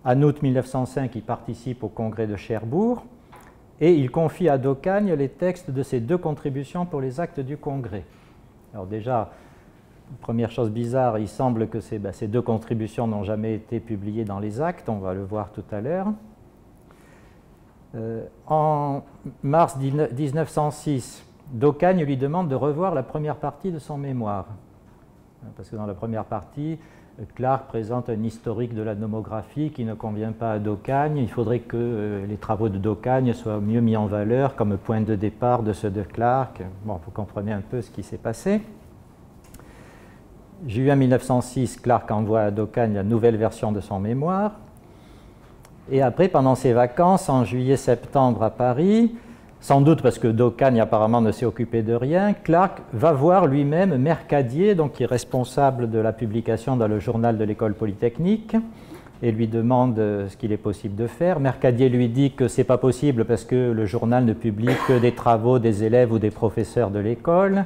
En août 1905, il participe au congrès de Cherbourg et il confie à d'Ocagne les textes de ses 2 contributions pour les actes du congrès. Alors déjà, première chose bizarre, il semble que ces 2 contributions n'ont jamais été publiées dans les actes, on va le voir tout à l'heure. En mars 1906, d'Ocagne lui demande de revoir la première partie de son mémoire. Parce que dans la première partie, Clark présente un historique de la nomographie qui ne convient pas à d'Ocagne. Il faudrait que les travaux de d'Ocagne soient mieux mis en valeur comme point de départ de ceux de Clark. Bon, vous comprenez un peu ce qui s'est passé. Juin 1906, Clark envoie à d'Ocagne la nouvelle version de son mémoire. Et après, pendant ses vacances, en juillet-septembre à Paris, sans doute parce que d'Ocagne apparemment ne s'est occupé de rien, Clark va voir lui-même Mercadier, donc qui est responsable de la publication dans le journal de l'École Polytechnique, et lui demande ce qu'il est possible de faire. Mercadier lui dit que ce n'est pas possible parce que le journal ne publie que des travaux des élèves ou des professeurs de l'école.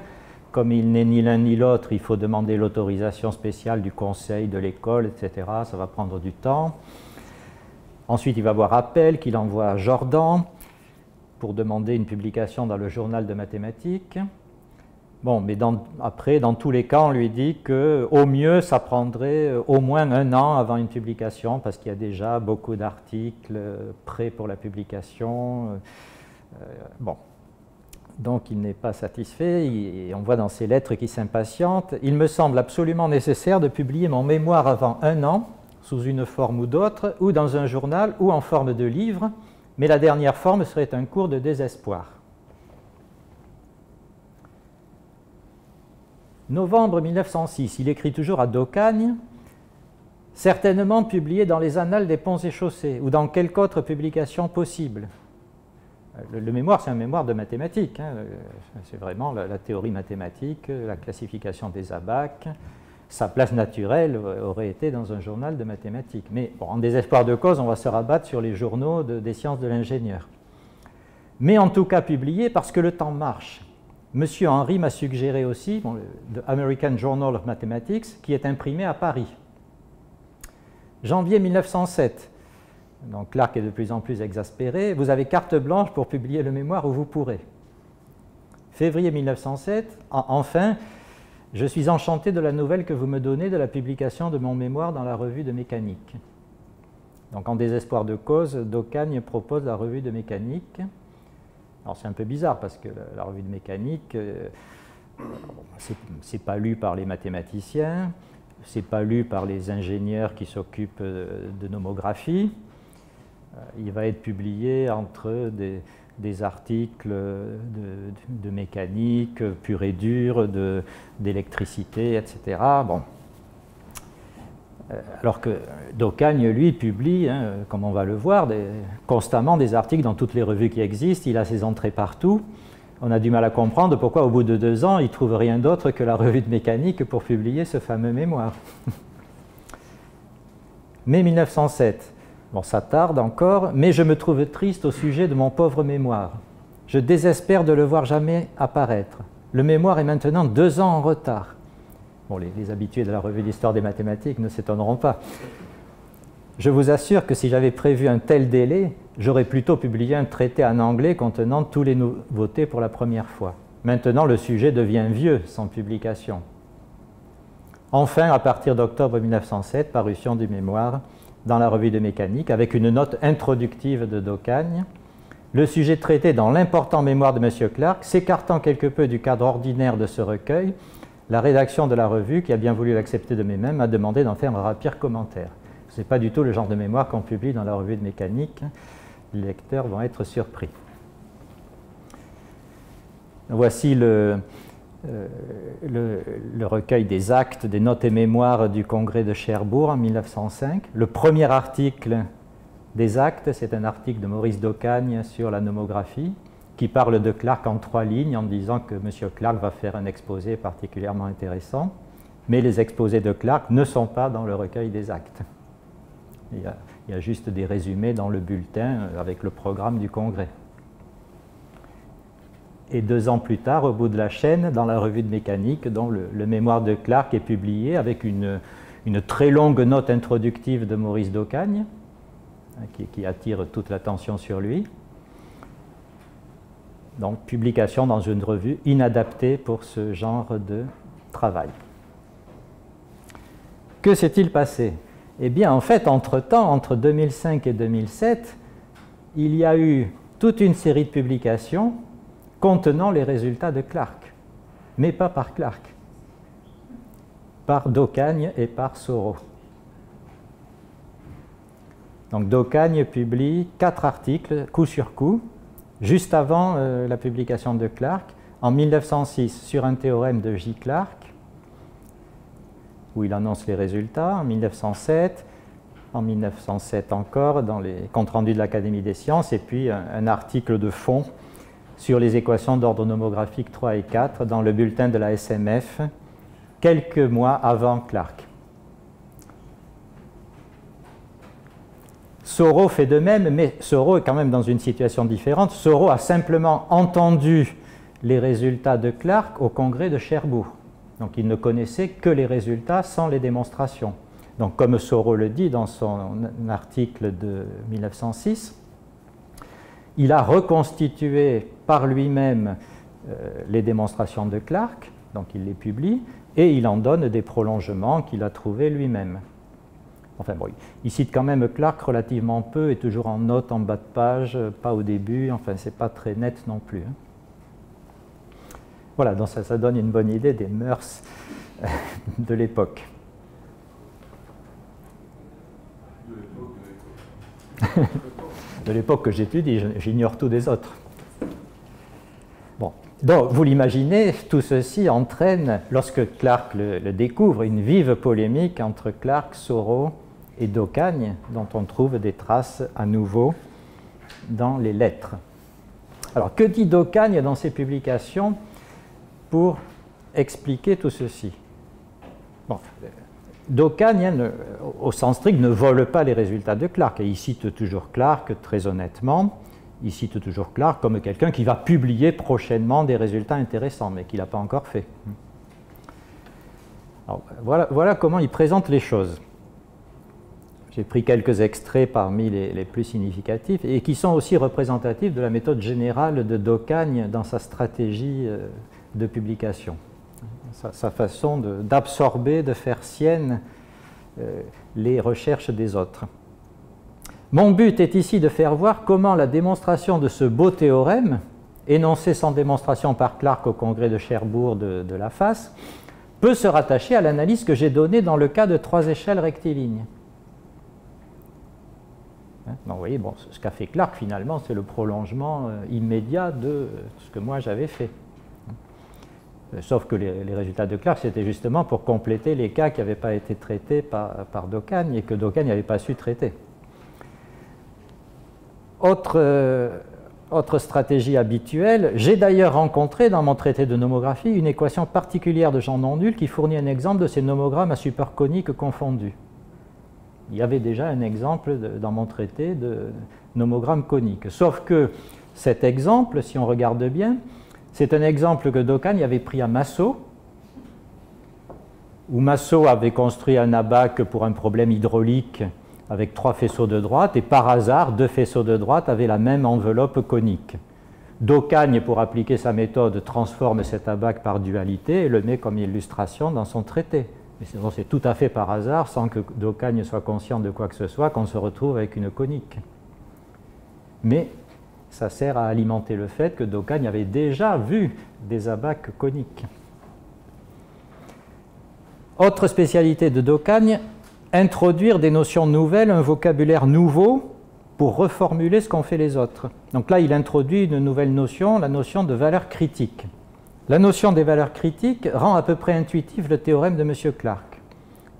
Comme il n'est ni l'un ni l'autre, il faut demander l'autorisation spéciale du conseil de l'école, etc. Ça va prendre du temps. Ensuite, il va voir Appel, qu'il envoie à Jordan pour demander une publication dans le journal de mathématiques. Bon, mais après, dans tous les cas, on lui dit qu'au mieux, ça prendrait au moins 1 an avant une publication, parce qu'il y a déjà beaucoup d'articles prêts pour la publication. Bon, donc il n'est pas satisfait, et on voit dans ses lettres qu'il s'impatiente. Il me semble absolument nécessaire de publier mon mémoire avant 1 an, sous une forme ou d'autre, ou dans un journal, ou en forme de livre, mais la dernière forme serait un cours de désespoir. Novembre 1906, il écrit toujours à Daucagne, certainement publié dans les Annales des ponts et chaussées, ou dans quelque autre publication possible. Le mémoire, c'est un mémoire de mathématiques, hein. C'est vraiment la théorie mathématique, la classification des abaques. Sa place naturelle aurait été dans un journal de mathématiques. Mais bon, en désespoir de cause, on va se rabattre sur les journaux des sciences de l'ingénieur. Mais en tout cas publié parce que le temps marche. Monsieur Henry m'a suggéré aussi le American Journal of Mathematics, qui est imprimé à Paris. Janvier 1907. Donc Clark est de plus en plus exaspéré. Vous avez carte blanche pour publier le mémoire où vous pourrez. Février 1907. Enfin, je suis enchanté de la nouvelle que vous me donnez de la publication de mon mémoire dans la revue de mécanique. Donc en désespoir de cause, Daucagne propose la revue de mécanique. Alors c'est un peu bizarre parce que la revue de mécanique, c'est pas lu par les mathématiciens, c'est pas lu par les ingénieurs qui s'occupent de nomographie. Il va être publié entre des articles de mécanique pure et dure, d'électricité, etc. Bon. Alors que Daucagne, lui, publie, hein, comme on va le voir, constamment des articles dans toutes les revues qui existent. Il a ses entrées partout. On a du mal à comprendre pourquoi, au bout de 2 ans, il ne trouve rien d'autre que la revue de mécanique pour publier ce fameux mémoire. Mai 1907. Bon, ça tarde encore, mais je me trouve triste au sujet de mon pauvre mémoire. Je désespère de le voir jamais apparaître. Le mémoire est maintenant 2 ans en retard. Bon, les habitués de la revue d'histoire des mathématiques ne s'étonneront pas. Je vous assure que si j'avais prévu un tel délai, j'aurais plutôt publié un traité en anglais contenant tous les nouveautés pour la première fois. Maintenant, le sujet devient vieux, sans publication. Enfin, à partir d'octobre 1907, parution du mémoire dans la revue de mécanique, avec une note introductive de Daucagne. Le sujet traité dans l'important mémoire de M. Clark, s'écartant quelque peu du cadre ordinaire de ce recueil, la rédaction de la revue, qui a bien voulu l'accepter de mes mains, m'a demandé d'en faire un rapide commentaire. Ce n'est pas du tout le genre de mémoire qu'on publie dans la revue de mécanique. Les lecteurs vont être surpris. Voici le recueil des actes, des notes et mémoires du congrès de Cherbourg en 1905. Le premier article des actes, c'est un article de Maurice Daucagne sur la nomographie, qui parle de Clark en 3 lignes en disant que M. Clark va faire un exposé particulièrement intéressant, mais les exposés de Clark ne sont pas dans le recueil des actes. Il y a juste des résumés dans le bulletin avec le programme du congrès. Et 2 ans plus tard, au bout de la chaîne, dans la revue de mécanique, dont le mémoire de Clark est publié avec une très longue note introductive de Maurice Daucagne, qui attire toute l'attention sur lui. Donc, publication dans une revue inadaptée pour ce genre de travail. Que s'est-il passé? Eh bien, en fait, entre-temps, entre 2005 et 2007, il y a eu toute une série de publications contenant les résultats de Clark, mais pas par Clark, par Daucagne et par Soro. Donc, Daucagne publie 4 articles, coup sur coup, juste avant la publication de Clark, en 1906, sur un théorème de J. Clark, où il annonce les résultats, en 1907, en 1907 encore, dans les comptes rendus de l'Académie des sciences, et puis un article de fond sur les équations d'ordre nomographique 3 et 4 dans le bulletin de la SMF, quelques mois avant Clark. Soro fait de même, mais Soro est quand même dans une situation différente. Soro a simplement entendu les résultats de Clarke au congrès de Cherbourg. Donc il ne connaissait que les résultats sans les démonstrations. Donc comme Soro le dit dans son article de 1906, il a reconstitué par lui-même les démonstrations de Clarke, donc il les publie, et il en donne des prolongements qu'il a trouvés lui-même. Enfin bon, il cite quand même Clarke relativement peu et toujours en note en bas de page, pas au début, enfin c'est pas très net non plus. Voilà, donc ça donne une bonne idée des mœurs de l'époque. De l'époque que j'étudie, j'ignore tout des autres. Bon. Donc, vous l'imaginez, tout ceci entraîne, lorsque Clarke le découvre, une vive polémique entre Clarke, Soro et d'Ocagne, dont on trouve des traces à nouveau dans les lettres. Alors, que dit d'Ocagne dans ses publications pour expliquer tout ceci? Bon, d'Ocagne, au sens strict, ne vole pas les résultats de Clarke, et il cite toujours Clarke très honnêtement. Il cite toujours Clarke comme quelqu'un qui va publier prochainement des résultats intéressants, mais qu'il n'a pas encore fait. Alors, voilà comment il présente les choses. J'ai pris quelques extraits parmi les plus significatifs et qui sont aussi représentatifs de la méthode générale de d'Ocagne dans sa stratégie de publication. Sa façon d'absorber, de faire sienne les recherches des autres. Mon but est ici de faire voir comment la démonstration de ce beau théorème, énoncé sans démonstration par Clarke au congrès de Cherbourg de Laface, peut se rattacher à l'analyse que j'ai donnée dans le cas de 3 échelles rectilignes. Donc, vous voyez, bon, ce qu'a fait Clarke, finalement, c'est le prolongement immédiat de ce que moi j'avais fait. Sauf que les résultats de Clarke, c'était justement pour compléter les cas qui n'avaient pas été traités par d'Ocagne et que d'Ocagne n'avait pas su traiter. Autre stratégie habituelle, j'ai d'ailleurs rencontré dans mon traité de nomographie une équation particulière de Jean non nul qui fournit un exemple de ces nomogrammes à support conique confondus. Il y avait déjà un exemple dans mon traité de nomogramme conique. Sauf que cet exemple, si on regarde bien, c'est un exemple que d'Ocagne avait pris à Massot, où Massot avait construit un abaque pour un problème hydraulique avec 3 faisceaux de droite, et par hasard, 2 faisceaux de droite avaient la même enveloppe conique. D'Ocagne, pour appliquer sa méthode, transforme cet abaque par dualité et le met comme illustration dans son traité. Mais c'est tout à fait par hasard, sans que d'Ocagne soit conscient de quoi que ce soit, qu'on se retrouve avec une conique. Mais ça sert à alimenter le fait que d'Ocagne avait déjà vu des abaques coniques. Autre spécialité de d'Ocagne, introduire des notions nouvelles, un vocabulaire nouveau pour reformuler ce qu'ont fait les autres. Donc là, il introduit une nouvelle notion, la notion de valeur critique. La notion des valeurs critiques rend à peu près intuitif le théorème de M. Clarke.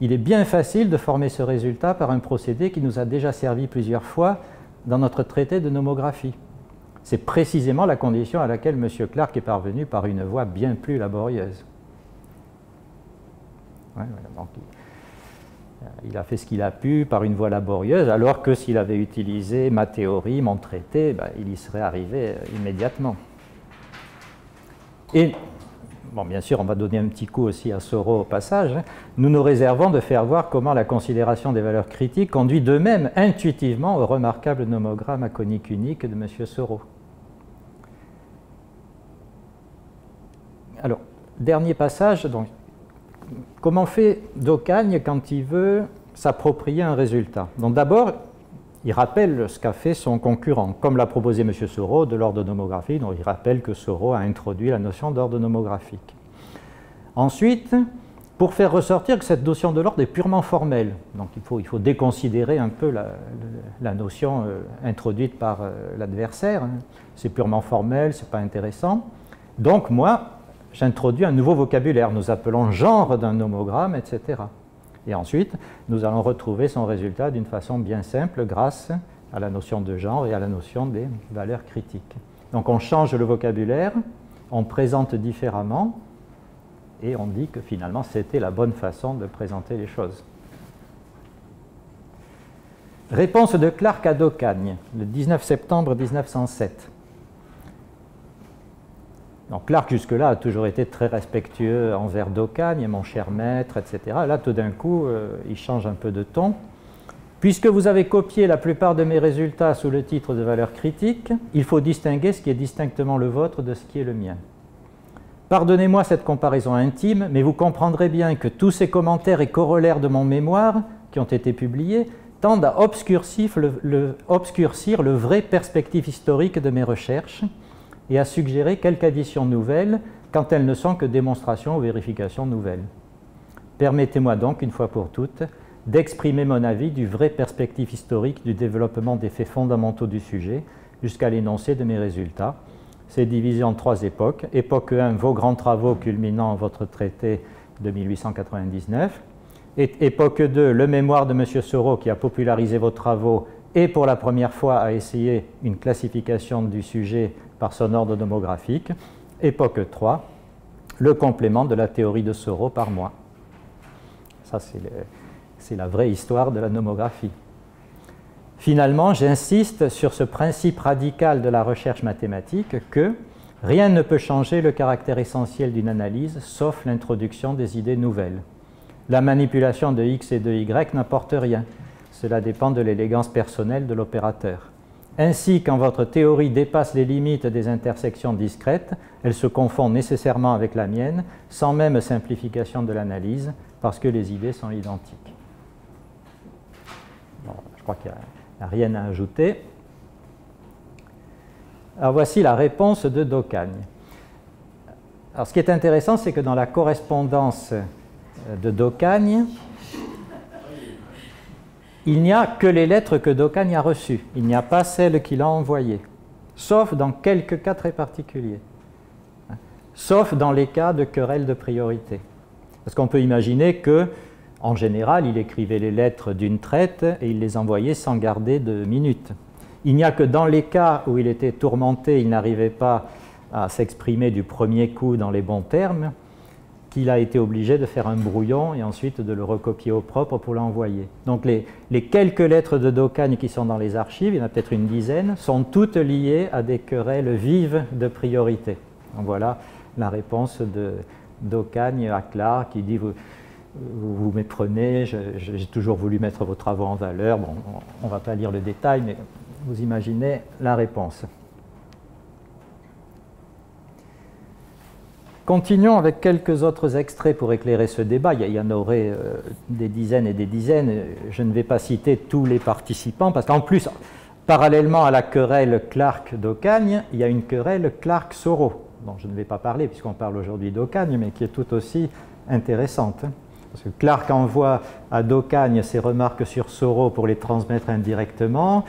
Il est bien facile de former ce résultat par un procédé qui nous a déjà servi plusieurs fois dans notre traité de nomographie. C'est précisément la condition à laquelle M. Clarke est parvenu par une voie bien plus laborieuse. Donc, il a fait ce qu'il a pu par une voie laborieuse, alors que s'il avait utilisé ma théorie, mon traité, il y serait arrivé immédiatement. Et, bon, bien sûr, on va donner un petit coup aussi à Soro au passage, nous nous réservons de faire voir comment la considération des valeurs critiques conduit de même intuitivement au remarquable nomogramme à conique unique de M. Soro. Alors, dernier passage, donc, comment fait d'Ocagne quand il veut s'approprier un résultat? Donc d'abord, il rappelle ce qu'a fait son concurrent, comme l'a proposé M. Soro de l'ordre nomographique, donc il rappelle que Soro a introduit la notion d'ordre nomographique. Ensuite, pour faire ressortir que cette notion de l'ordre est purement formelle, donc il faut déconsidérer un peu la notion introduite par l'adversaire, hein. C'est purement formel, ce n'est pas intéressant. Donc moi, j'introduis un nouveau vocabulaire, nous appelons genre d'un nomogramme, etc. Et ensuite, nous allons retrouver son résultat d'une façon bien simple grâce à la notion de genre et à la notion des valeurs critiques. Donc on change le vocabulaire, on présente différemment et on dit que finalement c'était la bonne façon de présenter les choses. Réponse de Clarke à d'Ocagne, le 19 septembre 1907. Donc Clarke, jusque-là, a toujours été très respectueux envers d'Ocagne, mon cher maître, etc. Là, tout d'un coup, il change un peu de ton. Puisque vous avez copié la plupart de mes résultats sous le titre de valeur critique, il faut distinguer ce qui est distinctement le vôtre de ce qui est le mien. Pardonnez-moi cette comparaison intime, mais vous comprendrez bien que tous ces commentaires et corollaires de mon mémoire, qui ont été publiés, tendent à obscurcir le vrai perspective historique de mes recherches et à suggérer quelques additions nouvelles quand elles ne sont que démonstrations ou vérifications nouvelles. Permettez-moi donc, une fois pour toutes, d'exprimer mon avis du vrai perspective historique du développement des faits fondamentaux du sujet jusqu'à l'énoncé de mes résultats. C'est divisé en 3 époques. Époque 1, vos grands travaux culminant en votre traité de 1899. Et époque 2, le mémoire de M. Soro qui a popularisé vos travaux et pour la première fois a essayé une classification du sujet par son ordre nomographique. Époque 3, le complément de la théorie de Soro par moi. Ça, c'est la vraie histoire de la nomographie. Finalement, j'insiste sur ce principe radical de la recherche mathématique que rien ne peut changer le caractère essentiel d'une analyse sauf l'introduction des idées nouvelles. La manipulation de x et de y n'apporte rien. Cela dépend de l'élégance personnelle de l'opérateur. Ainsi, quand votre théorie dépasse les limites des intersections discrètes, elle se confond nécessairement avec la mienne, sans même simplification de l'analyse, parce que les idées sont identiques. Bon, je crois qu'il n'y a rien à ajouter. Alors voici la réponse de d'Ocagne. Alors ce qui est intéressant, c'est que dans la correspondance de d'Ocagne, il n'y a que les lettres que d'Ocagne a reçues. Il n'y a pas celles qu'il a envoyées, sauf dans quelques cas très particuliers, sauf dans les cas de querelle de priorité. Parce qu'on peut imaginer que, en général, il écrivait les lettres d'une traite et il les envoyait sans garder de minutes. Il n'y a que dans les cas où il était tourmenté, il n'arrivait pas à s'exprimer du premier coup dans les bons termes, qu'il a été obligé de faire un brouillon et ensuite de le recopier au propre pour l'envoyer. Donc les quelques lettres de d'Ocagne qui sont dans les archives, il y en a peut-être une dizaine, sont toutes liées à des querelles vives de priorité. Donc voilà la réponse d'Ocagne à Clarke qui dit vous méprenez, j'ai toujours voulu mettre vos travaux en valeur. Bon, on ne va pas lire le détail, mais vous imaginez la réponse. Continuons avec quelques autres extraits pour éclairer ce débat. Il y en aurait des dizaines et des dizaines. Je ne vais pas citer tous les participants, parce qu'en plus, parallèlement à la querelle Clarke-d'Ocagne, il y a une querelle Clarke-Soro, dont je ne vais pas parler, puisqu'on parle aujourd'hui d'Ocagne, mais qui est tout aussi intéressante. Parce que Clarke envoie à d'Ocagne ses remarques sur Soro pour les transmettre indirectement.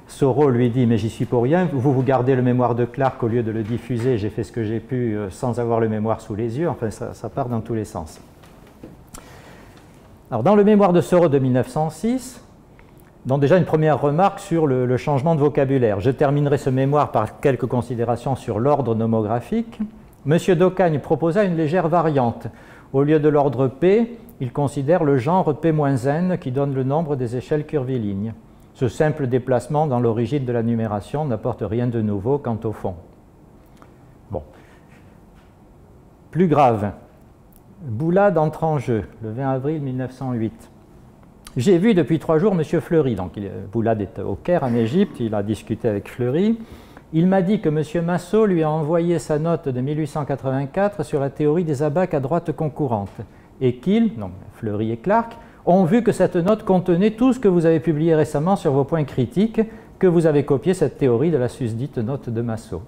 Soro lui dit « mais j'y suis pour rien, vous gardez le mémoire de Clarke au lieu de le diffuser, j'ai fait ce que j'ai pu sans avoir le mémoire sous les yeux ». Enfin, ça part dans tous les sens. Alors, dans le mémoire de Soro de 1906, donc déjà une première remarque sur le changement de vocabulaire. Je terminerai ce mémoire par quelques considérations sur l'ordre nomographique. Monsieur d'Ocagne proposa une légère variante. Au lieu de l'ordre P, il considère le genre P-N qui donne le nombre des échelles curvilignes. Ce simple déplacement dans l'origine de la numération n'apporte rien de nouveau quant au fond. Bon. Plus grave, Boulade entre en jeu, le 20 avril 1908. J'ai vu depuis 3 jours M. Fleury. Donc, Boulade est au Caire, en Égypte, il a discuté avec Fleury. Il m'a dit que M. Massot lui a envoyé sa note de 1884 sur la théorie des abaques à droite concourante et qu'il, donc Fleury et Clarke, ont vu que cette note contenait tout ce que vous avez publié récemment sur vos points critiques, que vous avez copié cette théorie de la susdite note de Massot.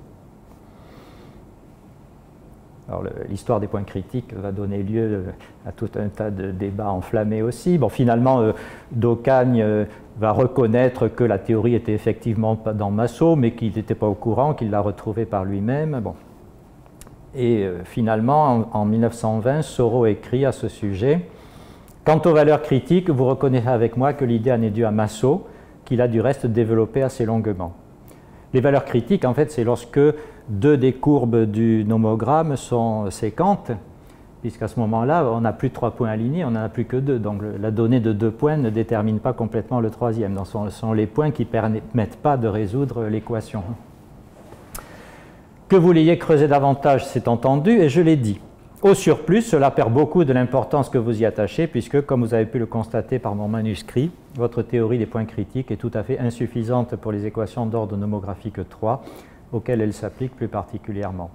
Alors l'histoire des points critiques va donner lieu à tout un tas de débats enflammés aussi. Bon, finalement, d'Ocagne va reconnaître que la théorie était effectivement pas dans Massot, mais qu'il n'était pas au courant, qu'il l'a retrouvée par lui-même. Bon. Et finalement, en 1920, Soro écrit à ce sujet: quant aux valeurs critiques, vous reconnaissez avec moi que l'idée en est due à Massot, qu'il a du reste développé assez longuement. Les valeurs critiques, en fait, c'est lorsque deux des courbes du nomogramme sont séquentes puisqu'à ce moment-là, on n'a plus 3 points alignés, on n'en a plus que 2. Donc la donnée de 2 points ne détermine pas complètement le troisième. Donc ce sont les points qui ne permettent pas de résoudre l'équation. Que vous l'ayez creusé davantage, c'est entendu, et je l'ai dit. Au surplus, cela perd beaucoup de l'importance que vous y attachez, puisque, comme vous avez pu le constater par mon manuscrit, votre théorie des points critiques est tout à fait insuffisante pour les équations d'ordre nomographique 3, auxquelles elle s'applique plus particulièrement.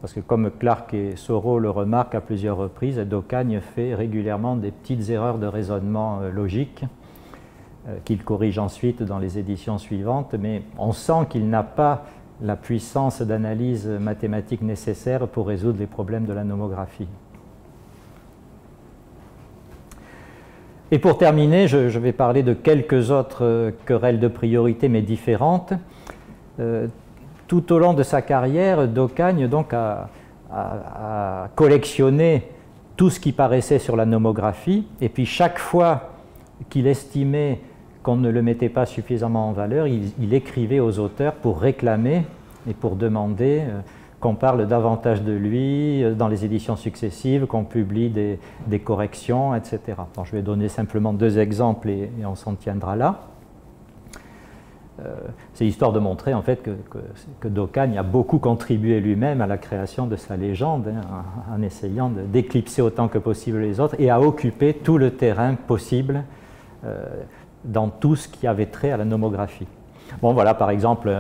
Parce que, comme Clark et Soro le remarquent à plusieurs reprises, d'Ocagne fait régulièrement des petites erreurs de raisonnement logique, qu'il corrige ensuite dans les éditions suivantes, mais on sent qu'il n'a pas la puissance d'analyse mathématique nécessaire pour résoudre les problèmes de la nomographie. Et pour terminer, je vais parler de quelques autres querelles de priorité, mais différentes. Tout au long de sa carrière, d'Ocagne donc a collectionné tout ce qui paraissait sur la nomographie, et puis chaque fois qu'il estimait qu'on ne le mettait pas suffisamment en valeur, il écrivait aux auteurs pour réclamer et pour demander qu'on parle davantage de lui dans les éditions successives, qu'on publie des corrections, etc. Alors, je vais donner simplement 2 exemples et on s'en tiendra là. C'est histoire de montrer en fait que d'Ocagne a beaucoup contribué lui-même à la création de sa légende, hein, en essayant d'éclipser autant que possible les autres et à occuper tout le terrain possible dans tout ce qui avait trait à la nomographie. Bon, voilà par exemple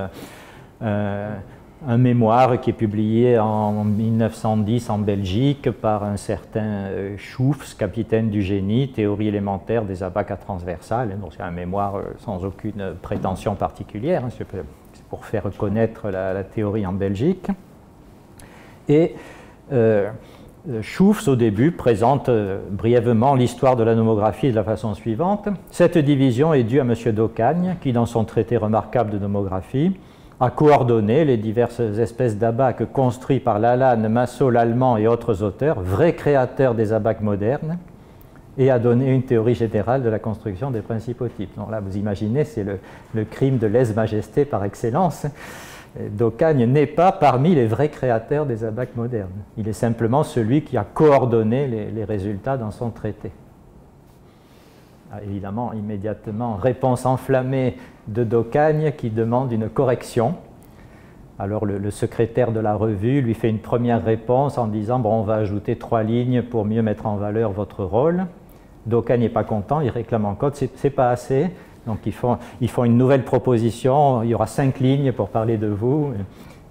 un mémoire qui est publié en 1910 en Belgique par un certain Schoufs, capitaine du génie, théorie élémentaire des abacas transversales. C'est un mémoire sans aucune prétention particulière, hein, c'est pour faire connaître la théorie en Belgique. Et Schoufs, au début, présente brièvement l'histoire de la nomographie de la façon suivante. Cette division est due à M. d'Ocagne, qui, dans son traité remarquable de nomographie, a coordonné les diverses espèces d'abacs construits par Lalanne, Massot, l'Allemand et autres auteurs, vrais créateurs des abacs modernes, et a donné une théorie générale de la construction des principaux types. Donc là, vous imaginez, c'est le crime de lèse-majesté par excellence. D'Ocagne n'est pas parmi les vrais créateurs des abacs modernes. Il est simplement celui qui a coordonné les résultats dans son traité. Évidemment, immédiatement, réponse enflammée de d'Ocagne qui demande une correction. Alors le secrétaire de la revue lui fait une première réponse en disant « bon, on va ajouter 3 lignes pour mieux mettre en valeur votre rôle ». D'Ocagne n'est pas content, il réclame en code, c'est pas assez. Donc ils font une nouvelle proposition, il y aura 5 lignes pour parler de vous.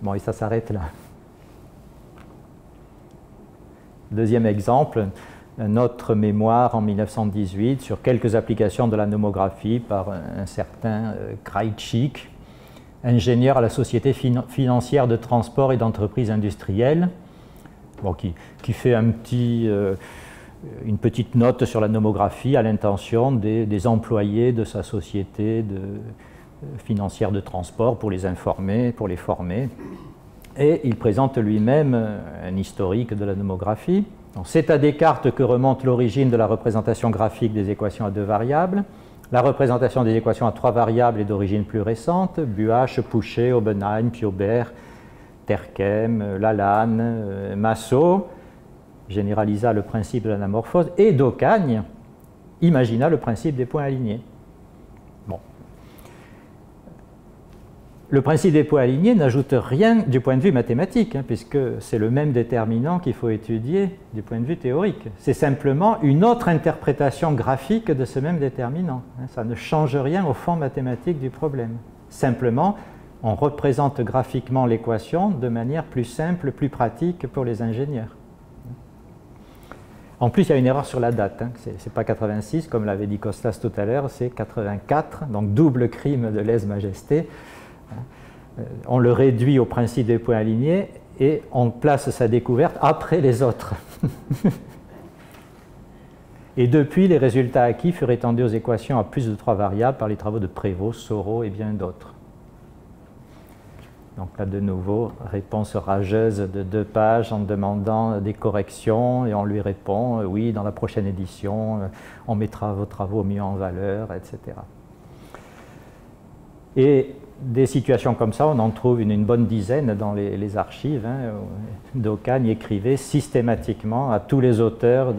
Bon, et ça s'arrête là. Deuxième exemple, un autre mémoire en 1918 sur quelques applications de la nomographie par un certain Krajcik, ingénieur à la Société financière de transport et d'entreprise industrielle, bon, qui fait une petite note sur la nomographie à l'intention des employés de sa société financière de transport pour les informer, pour les former. Et il présente lui-même un historique de la nomographie. C'est à Descartes que remonte l'origine de la représentation graphique des équations à 2 variables. La représentation des équations à 3 variables est d'origine plus récente. Buach, Pouchet, Oppenheim, Piaubert, Terquem, Lalanne, Massot généralisa le principe de l'anamorphose, et d'Ocagne imagina le principe des points alignés. Bon. Le principe des points alignés n'ajoute rien du point de vue mathématique, hein, puisque c'est le même déterminant qu'il faut étudier du point de vue théorique. C'est simplement une autre interprétation graphique de ce même déterminant. Hein. Ça ne change rien au fond mathématique du problème. Simplement, on représente graphiquement l'équation de manière plus simple, plus pratique pour les ingénieurs. En plus, il y a une erreur sur la date. Hein. Ce n'est pas 86, comme l'avait dit Costas tout à l'heure, c'est 84, donc double crime de lèse-majesté. On le réduit au principe des points alignés et on place sa découverte après les autres. Et depuis, les résultats acquis furent étendus aux équations à plus de 3 variables par les travaux de Prévost, Soro et bien d'autres. Donc là, de nouveau, réponse rageuse de 2 pages en demandant des corrections et on lui répond oui, dans la prochaine édition, on mettra vos travaux mieux en valeur, etc. Et des situations comme ça, on en trouve une bonne dizaine dans les archives. D'Ocagne écrivait systématiquement à tous les auteurs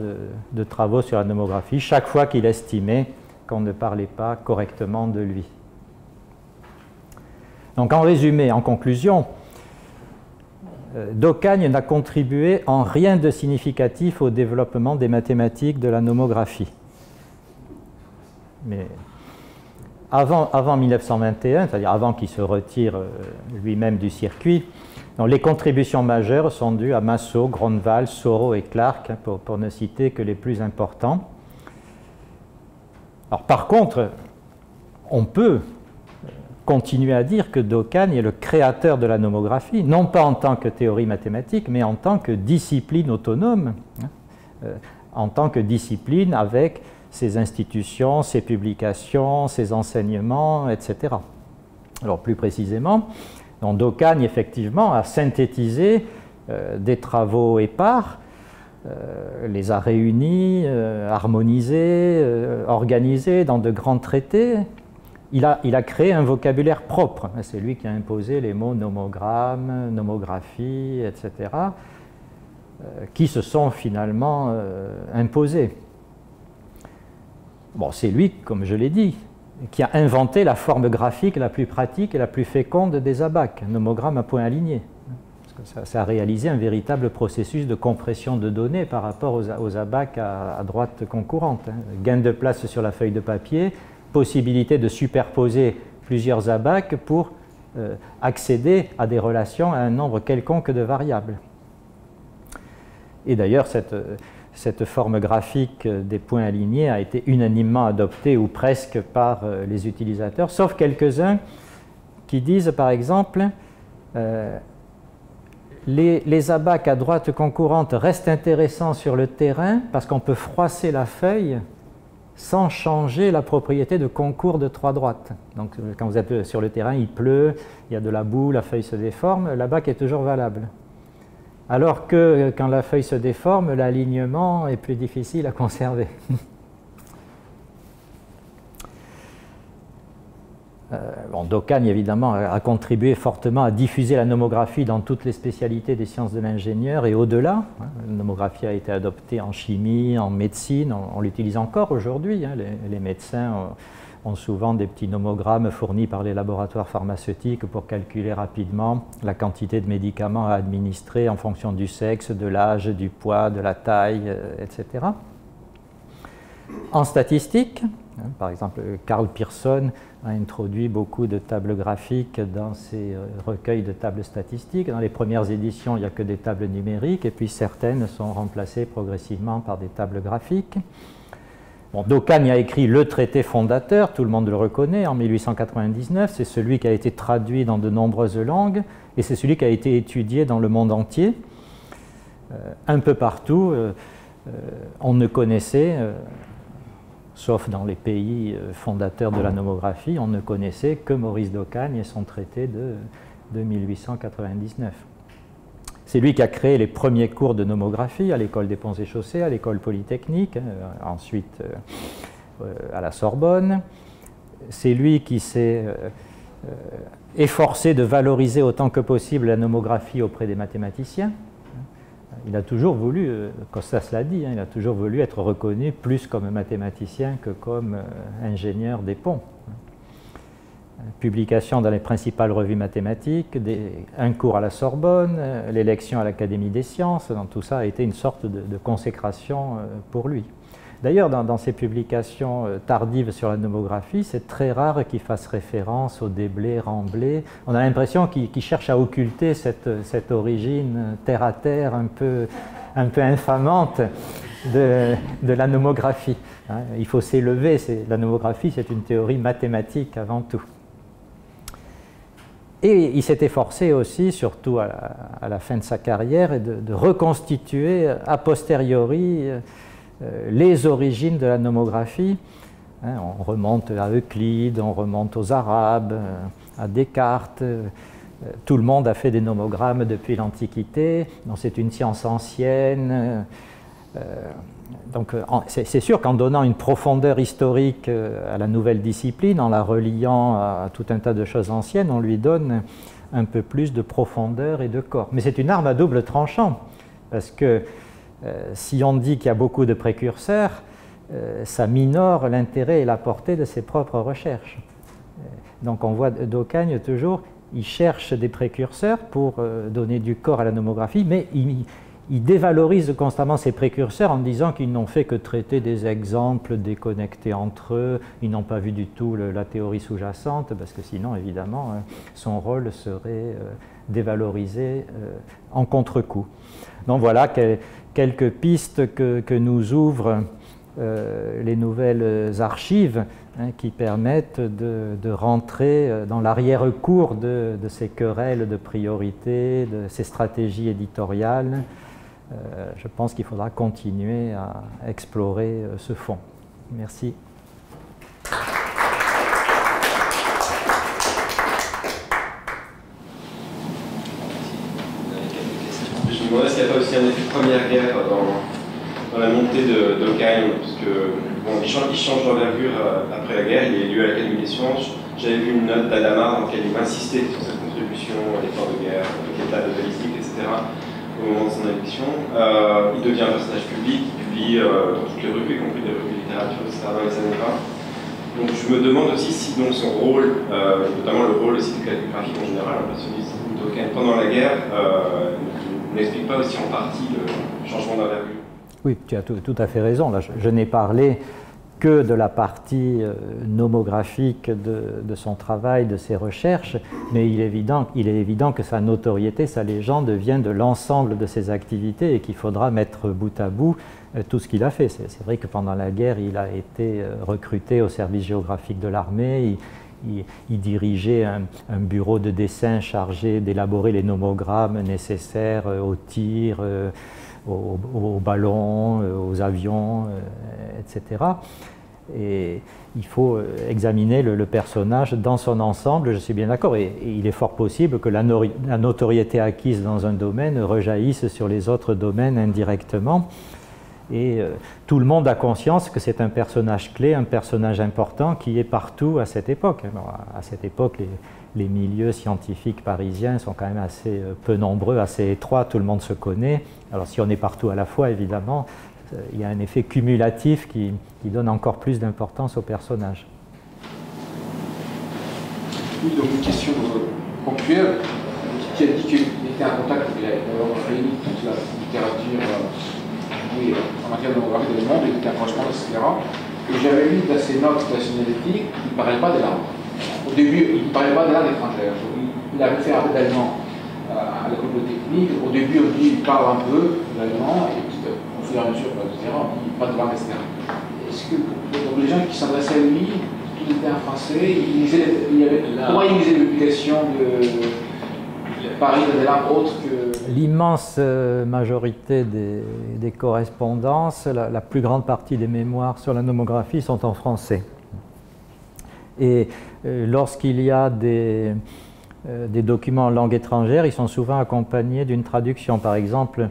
de travaux sur la nomographie, chaque fois qu'il estimait qu'on ne parlait pas correctement de lui. Donc en résumé, en conclusion, d'Ocagne n'a contribué en rien de significatif au développement des mathématiques de la nomographie. Mais avant 1921, c'est-à-dire avant qu'il se retire lui-même du circuit, donc les contributions majeures sont dues à Massot, Grondwald, Soro et Clark, pour ne citer que les plus importants. Alors, par contre, on peut continuer à dire que d'Ocagne est le créateur de la nomographie, non pas en tant que théorie mathématique, mais en tant que discipline autonome, en tant que discipline avec ses institutions, ses publications, ses enseignements, etc. Alors plus précisément, d'Ocagne effectivement a synthétisé des travaux épars, les a réunis, harmonisés, organisés dans de grands traités. Il a créé un vocabulaire propre. C'est lui qui a imposé les mots nomogramme, nomographie, etc., qui se sont finalement imposés. Bon, c'est lui, comme je l'ai dit, qui a inventé la forme graphique la plus pratique et la plus féconde des abacs, nomogramme à point aligné. Parce que ça a réalisé un véritable processus de compression de données par rapport aux abacs à droite concurrente. Gain de place sur la feuille de papier, possibilité de superposer plusieurs abacs pour accéder à des relations à un nombre quelconque de variables. Et d'ailleurs, cette forme graphique des points alignés a été unanimement adoptée, ou presque, par les utilisateurs, sauf quelques-uns qui disent, par exemple, les abacs à droite concurrente restent intéressants sur le terrain parce qu'on peut froisser la feuille sans changer la propriété de concours de trois droites. Donc quand vous êtes sur le terrain, il pleut, il y a de la boue, la feuille se déforme, l'abac est toujours valable. Alors que quand la feuille se déforme, l'alignement est plus difficile à conserver. d'Ocagne, évidemment, a contribué fortement à diffuser la nomographie dans toutes les spécialités des sciences de l'ingénieur et au-delà. La nomographie a été adoptée en chimie, en médecine, on l'utilise encore aujourd'hui. Les médecins ont souvent des petits nomogrammes fournis par les laboratoires pharmaceutiques pour calculer rapidement la quantité de médicaments à administrer en fonction du sexe, de l'âge, du poids, de la taille, etc. En statistique, par exemple, Karl Pearson a introduit beaucoup de tables graphiques dans ses recueils de tables statistiques. Dans les premières éditions, il n'y a que des tables numériques, et puis certaines sont remplacées progressivement par des tables graphiques. d'Ocagne a écrit le traité fondateur, tout le monde le reconnaît, en 1899. C'est celui qui a été traduit dans de nombreuses langues, et c'est celui qui a été étudié dans le monde entier. Un peu partout, on ne connaissait... sauf dans les pays fondateurs de la nomographie, on ne connaissait que Maurice d'Ocagne et son traité de 1899. C'est lui qui a créé les premiers cours de nomographie à l'école des Ponts et Chaussées, à l'école polytechnique, ensuite à la Sorbonne. C'est lui qui s'est efforcé de valoriser autant que possible la nomographie auprès des mathématiciens. Il a toujours voulu, Costas l'a dit, il a toujours voulu être reconnu plus comme mathématicien que comme ingénieur des ponts. Publication dans les principales revues mathématiques, un cours à la Sorbonne, l'élection à l'Académie des sciences, donc tout ça a été une sorte de consécration pour lui. D'ailleurs, dans ses publications tardives sur la nomographie, c'est très rare qu'il fasse référence au Déblai, Remblai. On a l'impression qu'il cherche à occulter cette origine terre-à-terre un peu infamante de la nomographie. Il faut s'élever, la nomographie c'est une théorie mathématique avant tout. Et il s'est efforcé aussi, surtout à la fin de sa carrière, de reconstituer a posteriori les origines de la nomographie. On remonte à Euclide, on remonte aux Arabes, à Descartes. Tout le monde a fait des nomogrammes depuis l'Antiquité. C'est une science ancienne. Donc c'est sûr qu'en donnant une profondeur historique à la nouvelle discipline, en la reliant à tout un tas de choses anciennes, on lui donne un peu plus de profondeur et de corps. Mais c'est une arme à double tranchant, parce que si on dit qu'il y a beaucoup de précurseurs, ça minore l'intérêt et la portée de ses propres recherches. Donc on voit d'Ocagne toujours, il cherche des précurseurs pour donner du corps à la nomographie, mais il dévalorise constamment ces précurseurs en disant qu'ils n'ont fait que traiter des exemples déconnectés entre eux, ils n'ont pas vu du tout la théorie sous-jacente, parce que sinon, évidemment, son rôle serait dévalorisé en contre-coup. Donc voilà quelques pistes que nous ouvrent les nouvelles archives qui permettent de rentrer dans l'arrière-cour de ces querelles de priorité, de ces stratégies éditoriales. Je pense qu'il faudra continuer à explorer ce fond. Merci. Je me demandais s'il n'y a pas aussi un effet de première guerre dans la montée d'Ocagne, parce que bon, il change d'envergure après la guerre, il est élu à l'Académie des sciences. J'avais vu une note d'Adamar dans laquelle il insistait sur sa contribution à l'effort de guerre, avec l'état de balistique, etc. au moment de son élection. Il devient un personnage public, il publie dans toutes les revues, y compris des revues de littérature, etc. dans les années 20. Donc je me demande aussi si donc, son rôle, notamment le rôle aussi calligraphique en général, impressionniste d'Ocagne pendant la guerre, n'explique pas aussi en partie le changement d'envergure. Oui, tu as tout à fait raison. Là, je n'ai parlé que de la partie nomographique de son travail, de ses recherches, mais il est évident que sa notoriété, sa légende vient de l'ensemble de ses activités et qu'il faudra mettre bout à bout tout ce qu'il a fait. C'est vrai que pendant la guerre, il a été recruté au service géographique de l'armée, il dirigeait un bureau de dessin chargé d'élaborer les nomogrammes nécessaires aux tirs, aux ballons, aux avions, etc. Et il faut examiner le personnage dans son ensemble, je suis bien d'accord, et il est fort possible que la notoriété acquise dans un domaine rejaillisse sur les autres domaines indirectement. Et tout le monde a conscience que c'est un personnage clé, un personnage important qui est partout à cette époque. Alors, à cette époque, les milieux scientifiques parisiens sont quand même assez peu nombreux, assez étroits, tout le monde se connaît. Alors si on est partout à la fois, évidemment, il y a un effet cumulatif qui donne encore plus d'importance au personnage. Oui, donc une question ponctuelle, qui a dit qu'il était en contact avec réuni toute la littérature en matière de nomographie dans le monde, il était en correspondance, etc. Et j'avais lu dans ses notes de signalétique qu'il ne parlait pas des langues. Au début, il ne parlait pas des langues étrangères. Il avait fait un peu d'allemand à l'école polytechnique. Au début, on dit qu'il parle un peu d'allemand, et puis au fur et à mesure, etc., on dit pas de langue, etc. Est-ce que pour les gens qui s'adressaient à lui, tout était en français, comment il lisait les publications de Paris dans des langues autres que... L'immense majorité des correspondances, la plus grande partie des mémoires sur la nomographie sont en français. Et lorsqu'il y a des documents en langue étrangère, ils sont souvent accompagnés d'une traduction. Par exemple,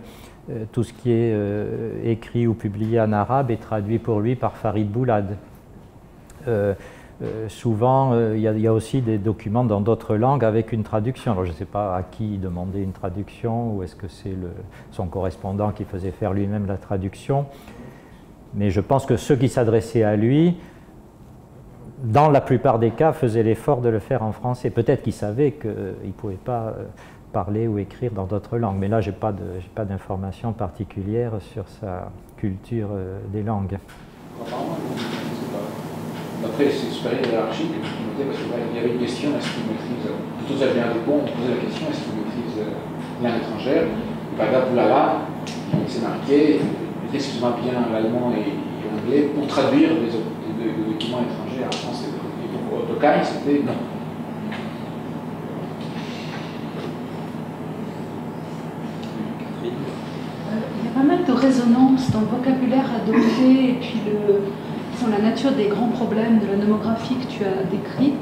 tout ce qui est écrit ou publié en arabe est traduit pour lui par Farid Boulad. Souvent, il y a aussi des documents dans d'autres langues avec une traduction. Alors, je ne sais pas à qui demander une traduction, ou est-ce que c'est son correspondant qui faisait faire lui-même la traduction. Mais je pense que ceux qui s'adressaient à lui, dans la plupart des cas, faisaient l'effort de le faire en français. Peut-être qu'ils savaient qu'ils ne pouvaient pas parler ou écrire dans d'autres langues. Mais là, je n'ai pas d'informations particulières sur sa culture des langues. Après, c'est supérieur hiérarchique, parce qu'il y avait une question, est-ce qu'il maîtrise, plutôt ça vient du pont, on posait la question, est-ce qu'il maîtrise une langue étrangère? Et par exemple, là, c'est marqué, excuse-moi bien l'allemand et l'anglais, pour traduire des documents étrangers en français. Et pour Ocagne, c'était non. Il y a pas mal de résonance dans le vocabulaire adopté et puis la nature des grands problèmes de la nomographie que tu as décrite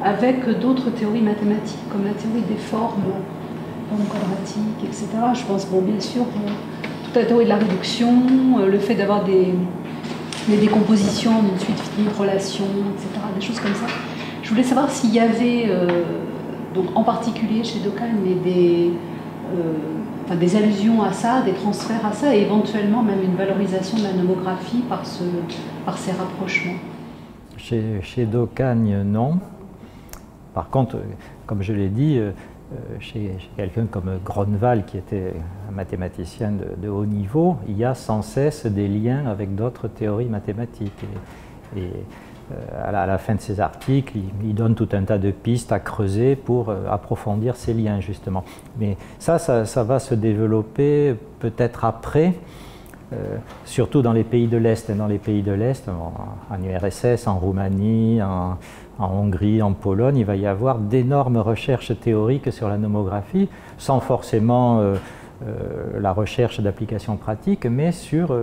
avec d'autres théories mathématiques, comme la théorie des formes quadratiques, etc. Je pense, bon, bien sûr, tout la théorie de la réduction, le fait d'avoir des décompositions d'une suite finie de relations, etc., des choses comme ça. Je voulais savoir s'il y avait, donc en particulier chez Durkheim, des allusions à ça, des transferts à ça, et éventuellement même une valorisation de la nomographie par ces rapprochements. Chez Durkheim, non. Par contre, comme je l'ai dit, chez quelqu'un comme Grunwald, qui était un mathématicien de haut niveau, il y a sans cesse des liens avec d'autres théories mathématiques. Et à la fin de ses articles, il donne tout un tas de pistes à creuser pour approfondir ces liens, justement. Mais ça va se développer peut-être après, surtout dans les pays de l'Est. Dans les pays de l'Est, en URSS, en Roumanie, en Hongrie, en Pologne, il va y avoir d'énormes recherches théoriques sur la nomographie, sans forcément la recherche d'applications pratiques, mais sur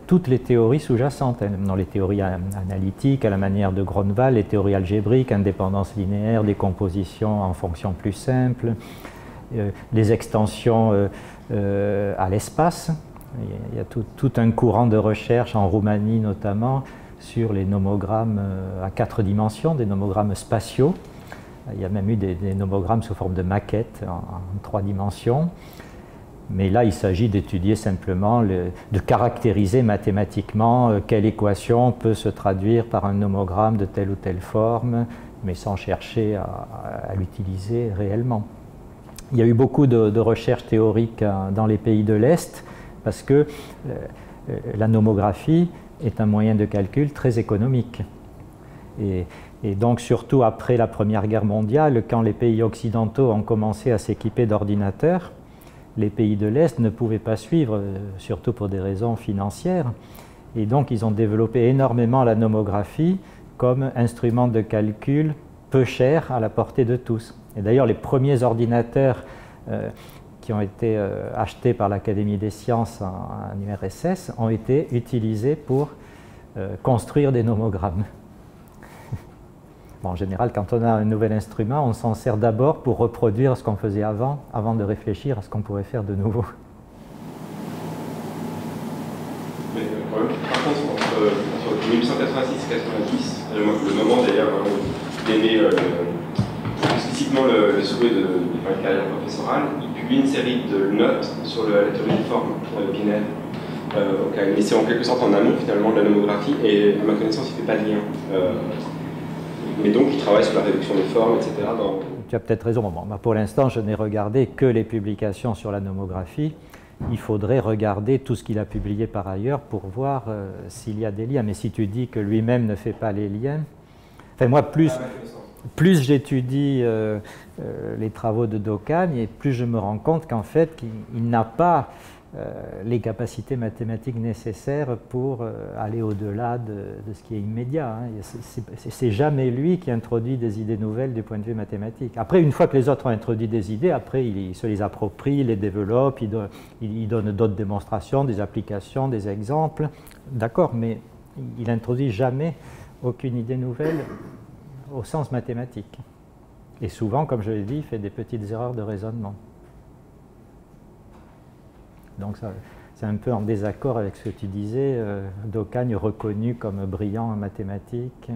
toutes les théories sous-jacentes, dans les théories analytiques, à la manière de Grunwald, les théories algébriques, indépendance linéaire, décomposition en fonctions plus simples, les extensions à l'espace. Il y a tout un courant de recherche en Roumanie notamment sur les nomogrammes à 4 dimensions, des nomogrammes spatiaux. Il y a même eu des nomogrammes sous forme de maquettes en 3 dimensions. Mais là, il s'agit d'étudier simplement, de caractériser mathématiquement quelle équation peut se traduire par un nomogramme de telle ou telle forme, mais sans chercher à l'utiliser réellement. Il y a eu beaucoup de recherches théoriques dans les pays de l'Est, parce que la nomographie est un moyen de calcul très économique. Et donc, surtout après la Première Guerre mondiale, quand les pays occidentaux ont commencé à s'équiper d'ordinateurs, les pays de l'Est ne pouvaient pas suivre, surtout pour des raisons financières. Et donc, ils ont développé énormément la nomographie comme instrument de calcul peu cher à la portée de tous. Et d'ailleurs, les premiers ordinateurs qui ont été achetés par l'Académie des sciences en URSS ont été utilisés pour construire des nomogrammes. Bon, en général, quand on a un nouvel instrument, on s'en sert d'abord pour reproduire ce qu'on faisait avant de réfléchir à ce qu'on pourrait faire de nouveau. Mais par contre, entre 1886 et 90, le moment d'ailleurs où il émet explicitement le souhait de faire une carrière professorale, il publie une série de notes sur la théorie des formes binaires. Mais c'est en quelque sorte en amont finalement de la nomographie, et à ma connaissance, il ne fait pas de lien. Mais donc, il travaille sur la réduction des formes, etc. Tu as peut-être raison. Bon, pour l'instant, je n'ai regardé que les publications sur la nomographie. Il faudrait regarder tout ce qu'il a publié par ailleurs pour voir s'il y a des liens. Mais si tu dis que lui-même ne fait pas les liens... Enfin, moi, plus j'étudie les travaux de Durkheim, et plus je me rends compte qu'en fait, qu'il n'a pas les capacités mathématiques nécessaires pour aller au-delà de ce qui est immédiat. C'est jamais lui qui introduit des idées nouvelles du point de vue mathématique. Après, une fois que les autres ont introduit des idées, après il se les approprie, il les développe, il donne d'autres démonstrations, des applications, des exemples. D'accord, mais il n'introduit jamais aucune idée nouvelle au sens mathématique. Et souvent, comme je l'ai dit, il fait des petites erreurs de raisonnement. Donc c'est un peu en désaccord avec ce que tu disais, Durkheim reconnu comme brillant en mathématiques.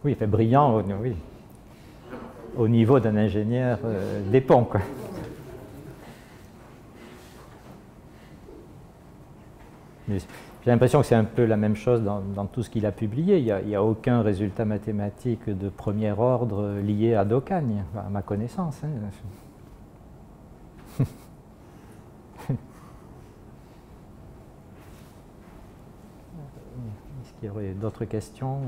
Oui, il fait brillant, oui, au niveau d'un ingénieur des ponts, quoi. J'ai l'impression que c'est un peu la même chose dans tout ce qu'il a publié. Il n'y a aucun résultat mathématique de premier ordre lié à Durkheim, à ma connaissance. Est-ce qu'il y aurait d'autres questions ?